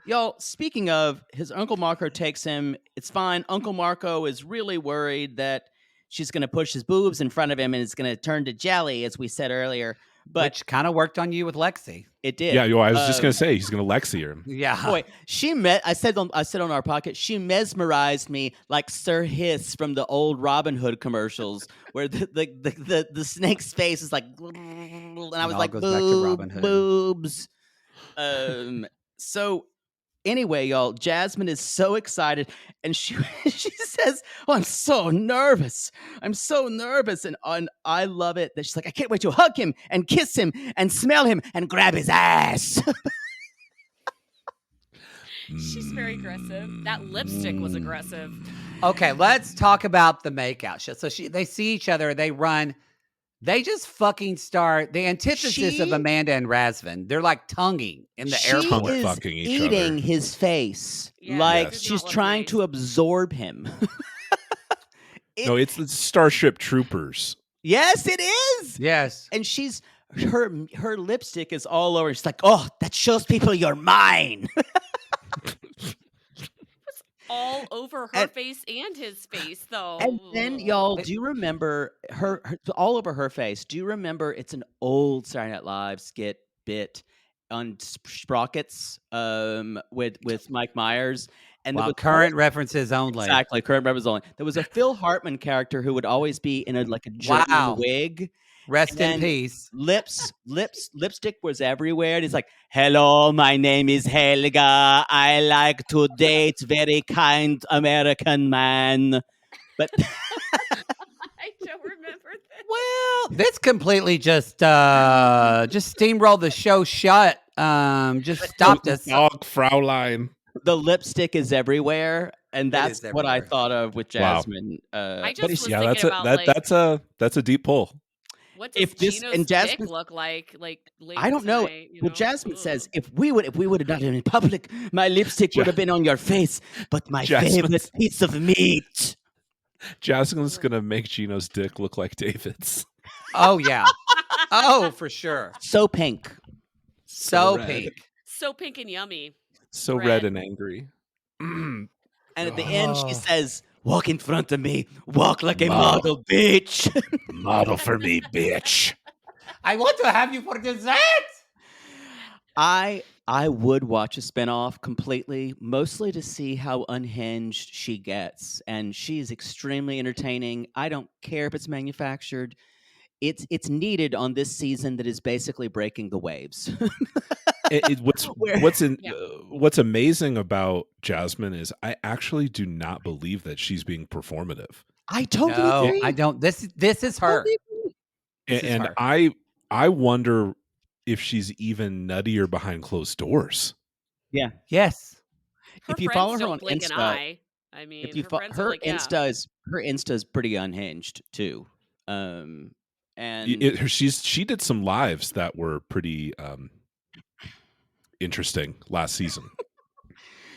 Y'all, speaking of, his Uncle Marco takes him. It's fine. Uncle Marco is really worried that she's going to push his boobs in front of him and it's going to turn to jelly, as we said earlier. But Which kind of worked on you with Lexi. it did. Yeah, I was just gonna say he's gonna Lexi her. Yeah. Boy, I said on our podcast, she mesmerized me like Sir Hiss from the old Robin Hood commercials, where the snake's face is like, and I was all like, goes back to Robin Hood. boobs. So anyway, y'all, Jasmine is so excited, and she says, "Oh, I'm so nervous. I'm so nervous," and I love it that she's like, "I can't wait to hug him and kiss him and smell him and grab his ass." She's very aggressive. That lipstick was aggressive. Okay, let's talk about the makeout show. So they see each other, they run, they just fucking start the antithesis of She- Amanda and Razvan. They're like tonguing in the She airport. is fucking each eating other. his face Yeah, like Yes. does she's not look trying nice. to absorb him. No, it's the Starship Troopers. Yes, it is. Yes. And she's her lipstick is all over. She's like, "Oh, that shows people you're mine." All over her And- face and his face, though. And then, y'all, do you remember her all over her face? Do you remember it's an old Saturday Night Live bit on Sprockets with Mike Myers? And there Well, was current references only. exactly current references only. There was a Phil Hartman character who would always be in a German Wow. wig. Rest in And peace. Lipstick was everywhere. And he's like, "Hello, my name is Helga. I like to date very kind American man." But I don't remember that. Well, this completely just steamrolled the show shut. Just stopped us. Dog Fraulein. the lipstick is everywhere, and It is that's what I everywhere. thought of with Wow. Jasmine. I just but was Yeah, thinking that's a about that's a deep pull. what does if this- Gino's and Jasmine- dick look like? Like later I don't know. tonight, you Well, know? Jasmine Ugh. says if we would have done it in public, my lipstick would have been on your face, but my Jasmine's- favorite piece of meat. Jasmine's gonna make Gino's dick look like David's. Oh yeah. Oh, for sure. So pink. So red. pink. So pink and yummy. So Red. red and angry. And at the end, she Oh. says, "Walk in front of me. Walk like a Wow. model, bitch." Model for me, bitch. I want to have you for dessert. I I would watch a spinoff completely, mostly to see how unhinged she gets. And she is extremely entertaining. I don't care if it's manufactured. It's needed on this season that is basically breaking the waves. Where- What's amazing about Jasmine is I actually do not believe that she's being performative. I totally No, agree. I don't. This is her. Totally agree. This is And her. I wonder if she's even nuttier behind closed doors. Yes. Her If you friends follow her don't on blink an Insta, eye. I mean, if you her friends are her like, yeah. Insta is pretty unhinged too. And She did some lives that were pretty interesting last season.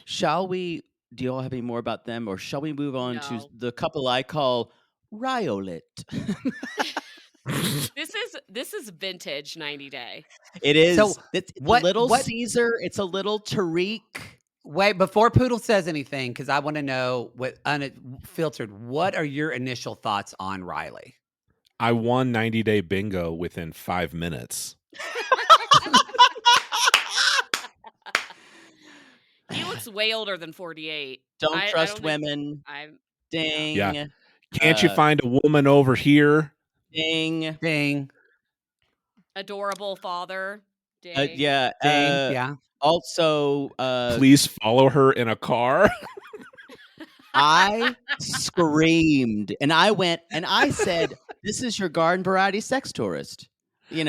shall we? Do you all have any more about them, or shall we move on to No. the couple I call Riolet? This is vintage 90 Day. It is. So, It's what- a little what- Caesar. It's a little Tariq. Wait, before Poodle says anything, because I want to know what unfiltered. What are your initial thoughts on Riley? I won 90-day bingo within 5 minutes. He looks way older than 48. Don't I trust don't think- women. I'm Ding. Yeah. Can't you find a woman over here? Ding. Ding, adorable father. Ding. Yeah. ding, yeah. Also, Please follow her in a car. I screamed and I went and I said, "This is your garden variety sex tourist," Yeah.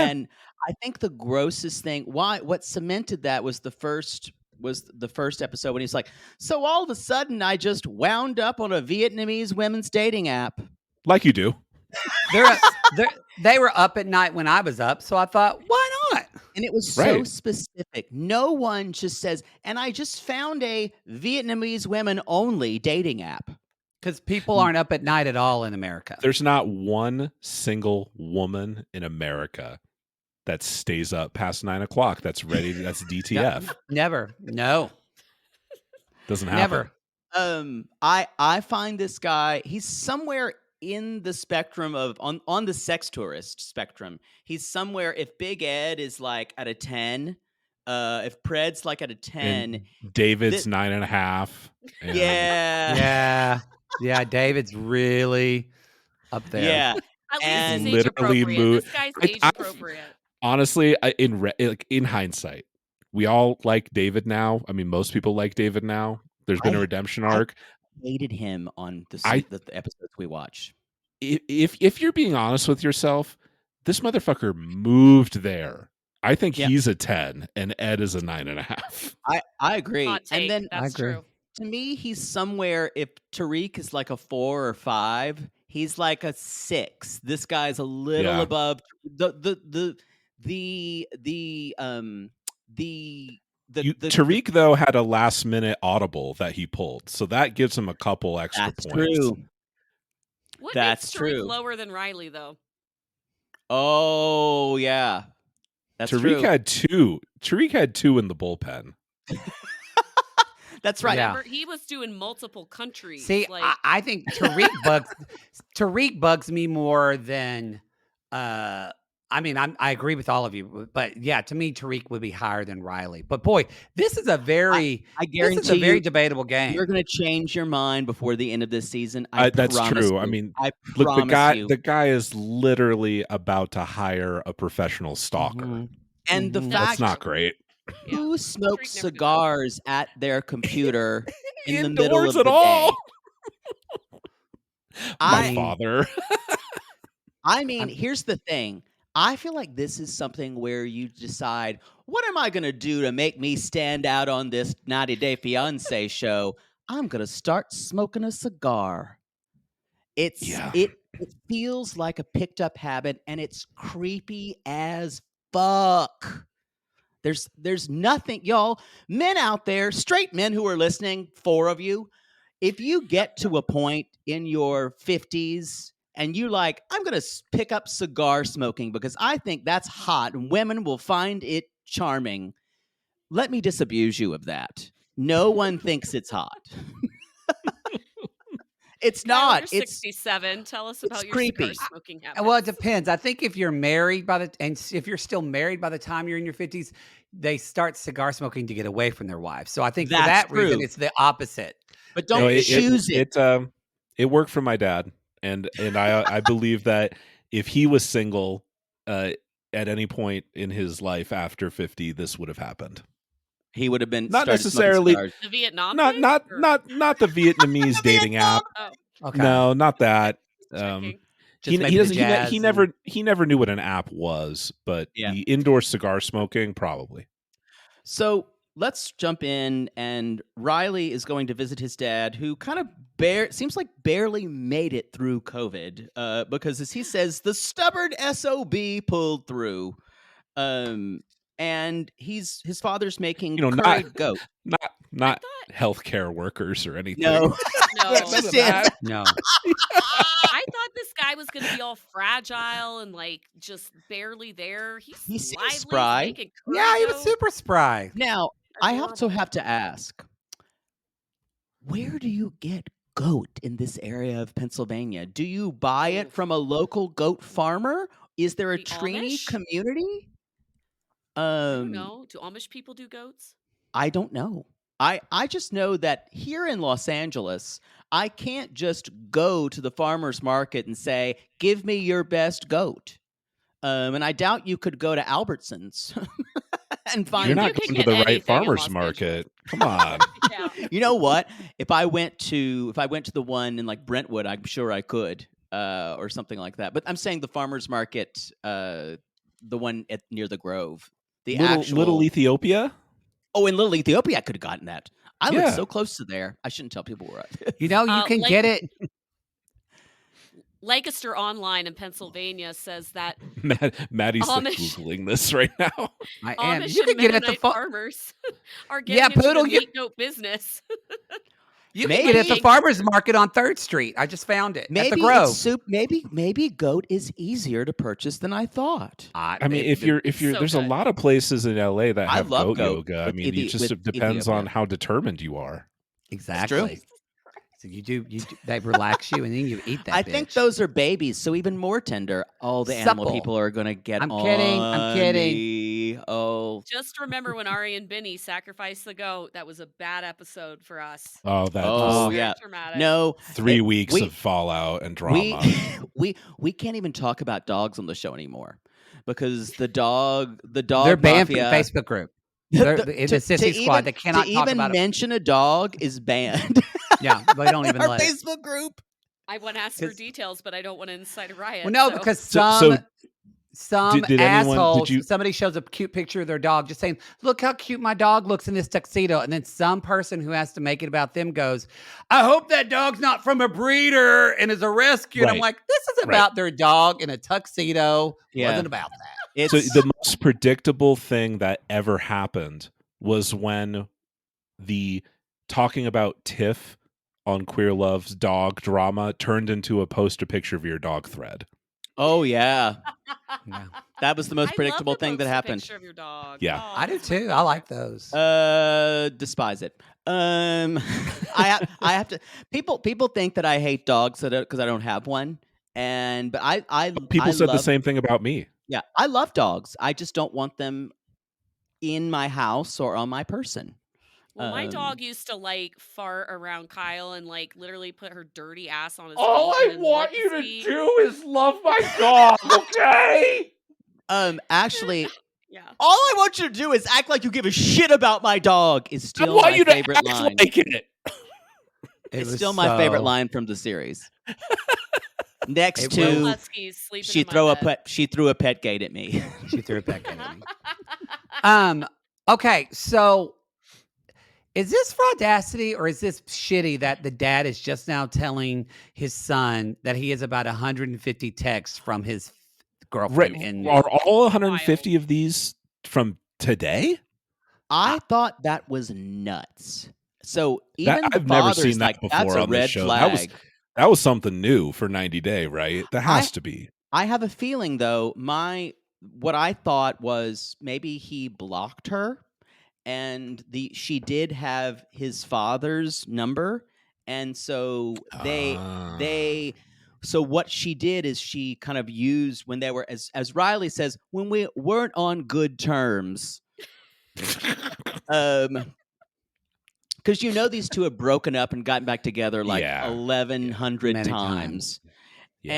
And I think the grossest thing, what cemented that was the first episode when he's like, "So all of a sudden, I just wound up on a Vietnamese women's dating app." Like you do. They were up at night when I was up, so I thought, why not? And it was so Right. specific. No one just says, "And I just found a Vietnamese women only dating app." Because people aren't up at night at all in America. There's not one single woman in America that stays up past 9 o'clock. That's ready. That's DTF. Never. No. Doesn't happen. Never. I find this guy, he's somewhere in the spectrum of on the sex tourist spectrum. He's somewhere, if Big Ed is like at a 10, if Pred's like at a 10. And David's 9.5. and- Yeah. Yeah. David's really up there. Yeah. At And least it's age literally appropriate. This guy's age I- appropriate. Honestly, in hindsight, we all like David now. I mean, most people like David now. There's been a redemption arc. Hated him on the episodes we watch. If you're being honest with yourself, this motherfucker moved there. I think he's a 10 and Ed is a 9.5. I agree. Hot take. And then That's agree. true. to me, he's somewhere. If Tariq is like a 4 or 5, he's like a 6. This guy's a little above Tariq though had a last minute audible that he pulled, so that gives him a couple extra That's points. true. What That's makes Tariq true. lower than Riley though? Oh yeah, that's Tariq true. had 2. Tariq had 2 in the bullpen. That's right. Yeah. Remember, he was doing multiple countries. See, like, I think Tariq bugs me more than I mean, I agree with all of you, but yeah, to me, Tariq would be higher than Riley. But boy, this is a very, I this guarantee is a very you, debatable game. you're going to change your mind before the end of this season. That's promise true. you. I mean, I look, promise you. the guy is literally about to hire a professional stalker. Mhm. And the Mhm. That's fact not great. yeah. who smokes Tariq never did that. cigars at their computer in the middle Indoors of the at all. day? My I- father. I mean, here's the thing. I feel like this is something where you decide, what am I going to do to make me stand out on this 90 Day Fiancé show? I'm going to start smoking a cigar. It feels like a picked up habit, and it's creepy as fuck. There's nothing, y'all, men out there, straight men who are listening, 4 of you, if you get to a point in your 50s and you like, I'm going to pick up cigar smoking because I think that's hot and women will find it charming, let me disabuse you of that. No one thinks it's hot. It's Kyle, not. You're It's 67. Tell us about your creepy. cigar smoking habits. Well, it depends. I think if you're married if you're still married by the time you're in your 50s, they start cigar smoking to get away from their wives. So I think for That's that reason, true. it's the opposite. But don't No, choose it. It worked for my dad, and I believe that if he was single at any point in his life after 50, this would have happened. He would have been Not started smoking necessarily cigars. The Vietnam not thing? not Or- not the Vietnamese dating app. Oh, Okay. No, not that. checking. Just maybe the jazz He never knew what an app was, but Yeah. the indoor cigar smoking probably. So let's jump in, and Riley is going to visit his dad, who kind of seems like barely made it through COVID, because as he says, the stubborn SOB pulled through. And his father's making curried goat. Not healthcare workers or anything. No, No. Just dance. No. I thought this guy was going to be all fragile and like just barely there. He He's seems lively, he's spry. making Yeah, he was curry super spry. Now, I Adorable. also have to ask, where do you get goat in this area of Pennsylvania? Do you buy it Oof. from a local goat farmer? Is there a The trainee Amish? community? I don't know. Do Amish people do goats? I don't know. I just know that here in Los Angeles, I can't just go to the farmer's market and say, give me your best goat. And I doubt you could go to Albertsons and find You're You not can going to get the right anything in farmers Los market. Come on. Yeah. You know what? If I went to the one in like Brentwood, I'm sure I could, or something like that. But I'm saying the farmers market, the one near the Grove, the actual Little Ethiopia. Oh, in Little Ethiopia, I could have gotten that. I live Yeah. so close to there. I shouldn't tell people where I You know, you can like- get it. Lancaster Online in Pennsylvania says that Maddie's like Amish. Googling this right now. I am. Amish You can and get it at the Mennonite farmers are getting Yeah, into Poodle, the you- meat goat business. You can get it at the Maybe. farmers market on 3rd Street. I just found it at Maybe the Grove. it's soup. Maybe goat is easier to purchase than I thought. I mean, if you're so there's a good. lot of places in LA that I have love goat goat yoga. I with mean, it just with depends on Ethiopia. how determined you are. Exactly. So you do they relax you and then you eat that. I think bitch. those are babies, so even more tender. All the animal Supple. people are going to get I'm on kidding. me. Oh, Just remember when Ari and Benny sacrificed the goat. That was a bad episode for us. Oh, that Oh, Very yeah. traumatic. no. 3 it- weeks we- of fallout and drama. We can't even talk about dogs on the show anymore because the dog they're banned from the mafia. Facebook group. They're in the sissy to squad. even- They cannot to talk even about it. mention a dog is banned. Yeah, they don't even Our let it. Facebook group. I want to ask for 'Cause- details, but I don't want to incite a riot. Well, no, so- because So- some did anyone- assholes, did you- somebody shows a cute picture of their dog, just saying, "Look how cute my dog looks in this tuxedo," and then some person who has to make it about them goes, "I hope that dog's not from a breeder and is a rescue." And I'm Right. like, "This is Right. about their dog in a tuxedo. Yeah. Wasn't about that." It's So the most predictable thing that ever happened was when the talking about Tiff on Queer Love's dog drama turned into a post a picture of your dog thread. oh yeah, Yeah. that was the most I love predictable to thing that post a happened. Picture of your dog. Yeah. Oh, I do that's really too. I like those. Despise it. I have to. People think that I hate dogs because I don't have one, but I People I said the love- same thing about me. Yeah, I love dogs. I just don't want them in my house or on my person. Well, my Um, dog used to like fart around Kyle and like literally put her dirty ass on his All feet I and then want lick you his to feet. do is love my dog, okay? Actually, Yeah. all I want you to do is act like you give a shit about my dog. Is I still want my you to favorite act line. like it. It's was still my favorite so- line from the series. Next It to will- No huskies sleeping she in my threw a bed. she threw a pet gate at me. She threw it back at me. Okay, so is this fraudacity or is this shitty that the dad is just now telling his son that he has about 150 texts from his girlfriend? Right. And Are all 150 of these from today? I thought that was nuts. So even the I've never father's seen that like, before that's a on this red show. flag. That was something new for 90 Day, right? That has to be. I have a feeling though, what I thought was maybe he blocked her and she did have his father's number. And so so what she did is she kind of used when they were, as Riley says, when we weren't on good terms, Because these two have broken up and gotten back together like Yeah. 1,100 Many times. Yeah.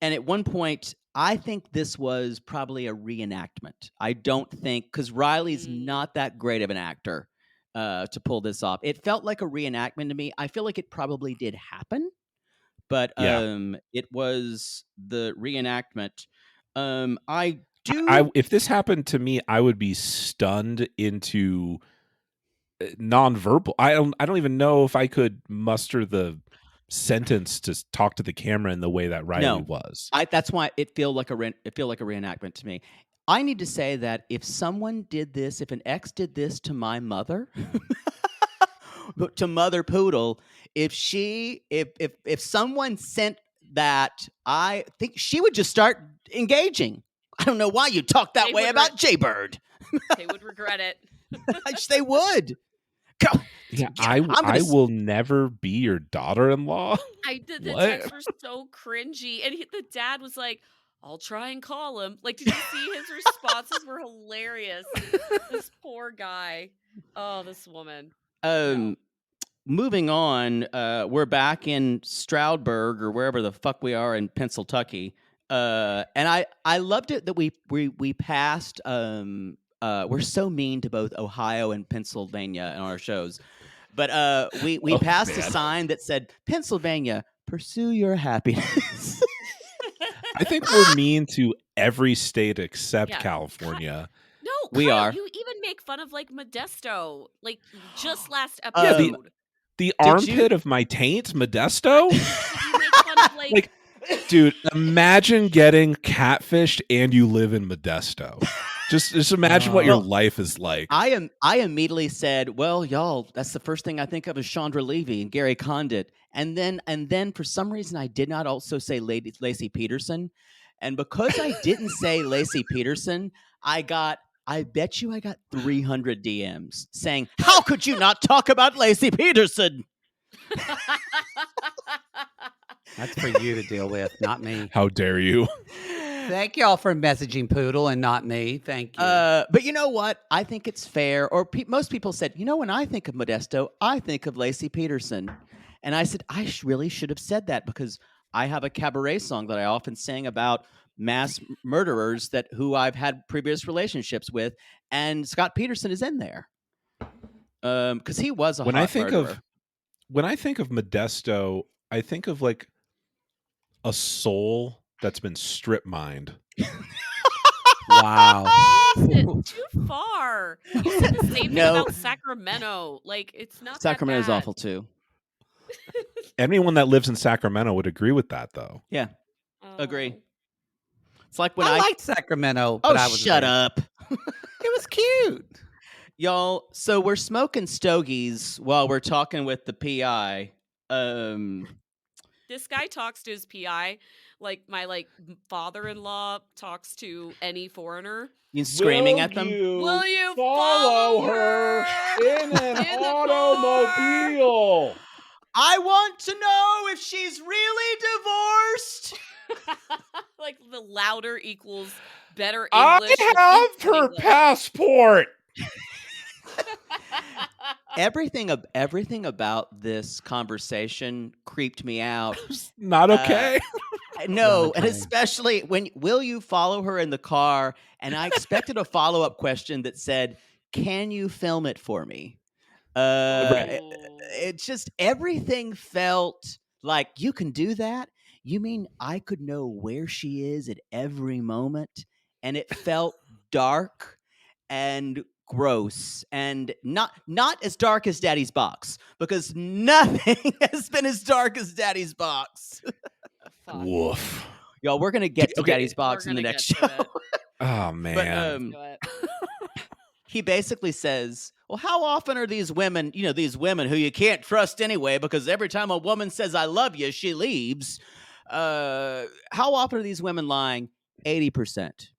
And at one point, I think this was probably a reenactment. I don't think, because Riley's not that great of an actor to pull this off. It felt like a reenactment to me. I feel like it probably did happen, but it was the reenactment. If this happened to me, I would be stunned into nonverbal. I don't even know if I could muster the sentence to talk to the camera in the way that Riley was. That's why it feel like a reenactment to me. I need to say that if someone did this, if an ex did this to my mother, to Mother Poodle, if someone sent that, I think she would just start engaging. I don't know why you talk that way about Jaybird. They would regret it. They would. Yeah, I will never be your daughter-in-law. The texts were so cringy, and the dad was like, "I'll try and call him." Like, did you see his responses were hilarious? This poor guy. Oh, this woman. Moving on, we're back in Stroudsburg or wherever the fuck we are in Pennsylvania, and I loved it that we passed. We're so mean to both Ohio and Pennsylvania in our shows, but we passed a sign that said, "Pennsylvania, pursue your happiness." I think we're mean to every state except California. No, we are. You even make fun of like Modesto, like just last episode. The armpit of my taint, Modesto. You make fun of like dude, imagine getting catfished and you live in Modesto. Just imagine what your life is like. I immediately said, "Well, y'all, that's the first thing I think of is Chandra Levy and Gary Condit." And then for some reason I did not also say Lacey Peterson. And because I didn't say Lacey Peterson, I bet you I got 300 DMs saying, "How could you not talk about Lacey Peterson?" That's for you to deal with, not me. How dare you? Thank y'all for messaging Poodle and not me. Thank you. But you know what? I think it's fair. Or most people said, when I think of Modesto, I think of Lacey Peterson. And I said, I really should have said that because I have a cabaret song that I often sing about mass murderers who I've had previous relationships with. And Scott Peterson is in there. Because he was a murderer. When I think of Modesto, I think of like a soul that's been strip mined. Wow. Too far. You said the same thing about Sacramento. Like, it's not Sacramento's that bad. awful too. Anyone that lives in Sacramento would agree with that, though. Yeah, agree. It's like when I liked Sacramento. Oh, but I was shut up! It was cute, y'all. So we're smoking stogies while we're talking with the PI. This guy talks to his PI like my father-in-law talks to any foreigner. You screaming at them? Will you follow her in an automobile? I want to know if she's really divorced. Like the louder equals better English. I have her passport. Everything about this conversation creeped me out. Not okay. No, and especially when will you follow her in the car? And I expected a follow-up question that said, "Can you film it for me?" It just everything felt like you can do that. You mean I could know where she is at every moment? And it felt dark and gross and not as dark as Daddy's box, because nothing has been as dark as Daddy's box. Woof. Y'all, we're gonna get to Daddy's box in the next show. Oh man. But, he basically says, well, how often are these women, these women who you can't trust anyway, because every time a woman says I love you, she leaves. How often are these women lying? 80%.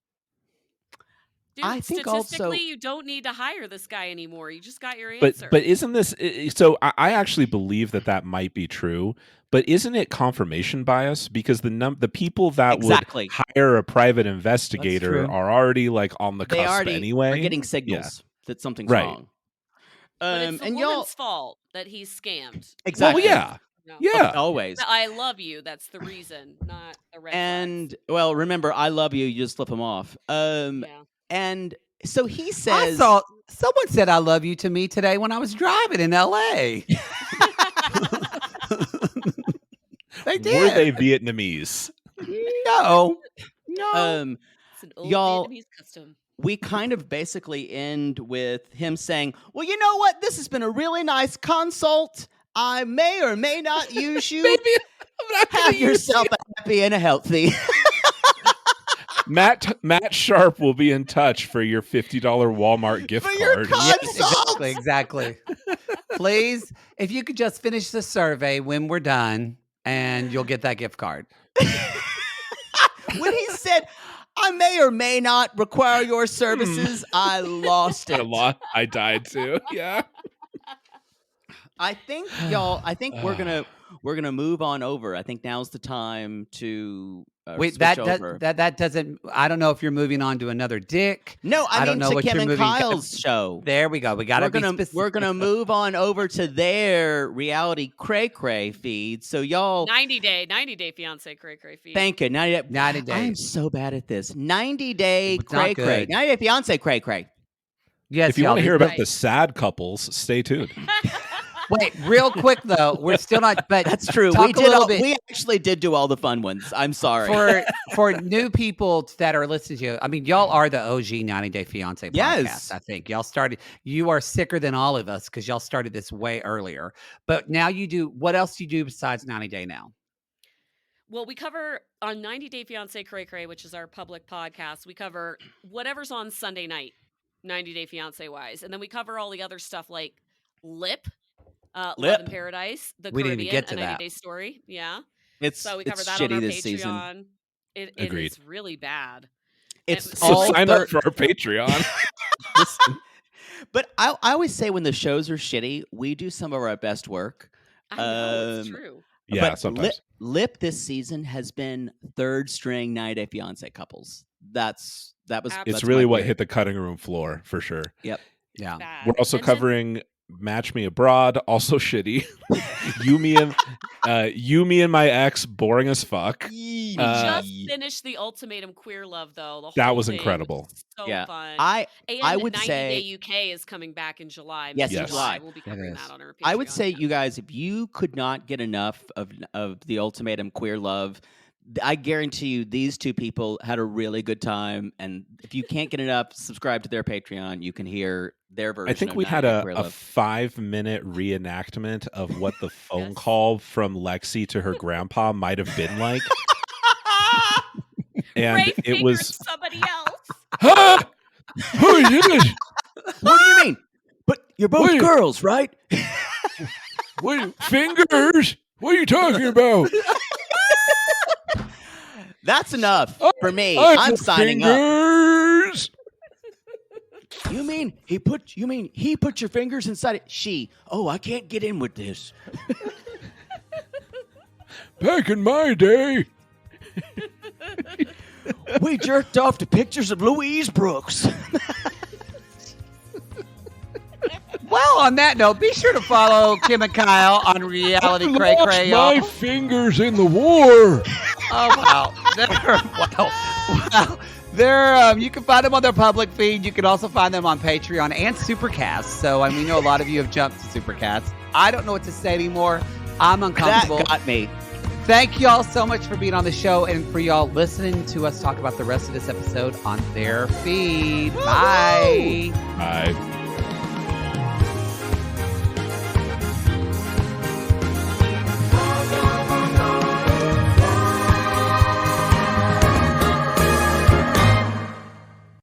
Dude, I think statistically, also- you don't need to hire this guy anymore. You just got your But answer. isn't this so? I actually believe that might be true. But isn't it confirmation bias? Because the people that Exactly. would hire a private investigator true. are already like on the They cusp already anyway. are getting signals that something's Right. wrong. But it's the and woman's y'all fault that he's scammed. exactly. Well, yeah, No. yeah. Always. But I love you. That's the reason, not a red And well, remember, I love you. You just flip them off. flag. Yeah. And so he I says, saw someone said I love you to me today when I was driving in LA. They did. Were they Vietnamese? No. It's an old Y'all- Vietnamese custom. we kind of basically end with him saying, well, you know what? This has been a really nice consult. I may or may not use you. Maybe I'm not gonna Have use yourself a happy and a healthy. Matt Sharp will be in touch for your $50 Walmart gift For your card. consult. Exactly. Please, if you could just finish the survey when we're done, and you'll get that gift card. When he said, I may or may not require your services, I lost it. I died too. Yeah. I think y'all. I think we're gonna move on over. I think now's the time to Wait, switch over. that doesn't. I don't know if you're moving on to another Dick. No, I don't mean know to what Kim you're and moving- Kyle's show. There we go. We got to be specific. We're gonna move on over to their reality cray cray feed. So y'all, 90 day fiance cray cray feed. thank you. 90 90 I'm days. so bad at this. 90-day It's not cray cray. good. 90 day fiance cray cray. Yes, If you y'all want to do. hear about Right. the sad couples, stay tuned. Wait, real quick though, we're still not. But That's true. Talk We a did. little bit. We actually did do all the fun ones. I'm sorry. for new people that are listening to you, I mean, y'all are the OG 90 Day Fiance podcast. Yes. I think y'all started. You are sicker than all of us because y'all started this way earlier. But now you do. What else do you do besides 90 Day now? Well, we cover on 90 Day Fiance Cray Cray, which is our public podcast. We cover whatever's on Sunday night, 90 Day Fiance wise, and then we cover all the other stuff like Lip, Love Lip. in Paradise, the We didn't Caribbean, even get to a 90 that. Day story. Yeah, it's so we cover it's that on shitty our this Patreon. season. It Agreed. is really bad. It's So all sign thir- up for our Patreon. But I always say when the shows are shitty, we do some of our best work. I know it's Um, true. Yeah, But sometimes. Lip this season has been third string 90 Day Fiance couples. That was. It's It's that's really my what pick. hit the cutting room floor for sure. Yeah. Bad. We're also And then- covering Match Me Abroad, also shitty. You, me, and my ex, boring as fuck. We Uh, just finished the Ultimatum Queer Love, though. The That whole was thing incredible. So Yeah. fun. I And would 90 say- Day UK is coming back in July. Yes, in July. We'll be It covering is. that on our Patreon. I would say, you guys, if you could not get enough of the Ultimatum Queer Love, I guarantee you these two people had a really good time. And if you can't get enough, subscribe to their Patreon. You can hear their version. I think of we 90 had Day a Queer Love. 5-minute reenactment of what the phone Yes. call from Lexi to her grandpa might have been like. And Ray it fingered was somebody else. Huh? Who are you? What do you mean? But you're both Wait. girls, right? What fingers? What are you talking about? That's enough for me. I I'm got signing up. fingers. You mean he put your fingers inside it? She. Oh, I can't get in with this. Back in my day. We jerked off to pictures of Louise Brooks. Well, on that note, be sure to follow Kim and Kyle on Reality Cray Cray. y'all. fingers in the war. Oh wow! You can find them on their public feed. You can also find them on Patreon and Supercast. So, I mean, we know a lot of you have jumped to Supercast. I don't know what to say anymore. I'm uncomfortable. That got me. Thank y'all so much for being on the show and for y'all listening to us talk about the rest of this episode on their feed. Bye. Bye.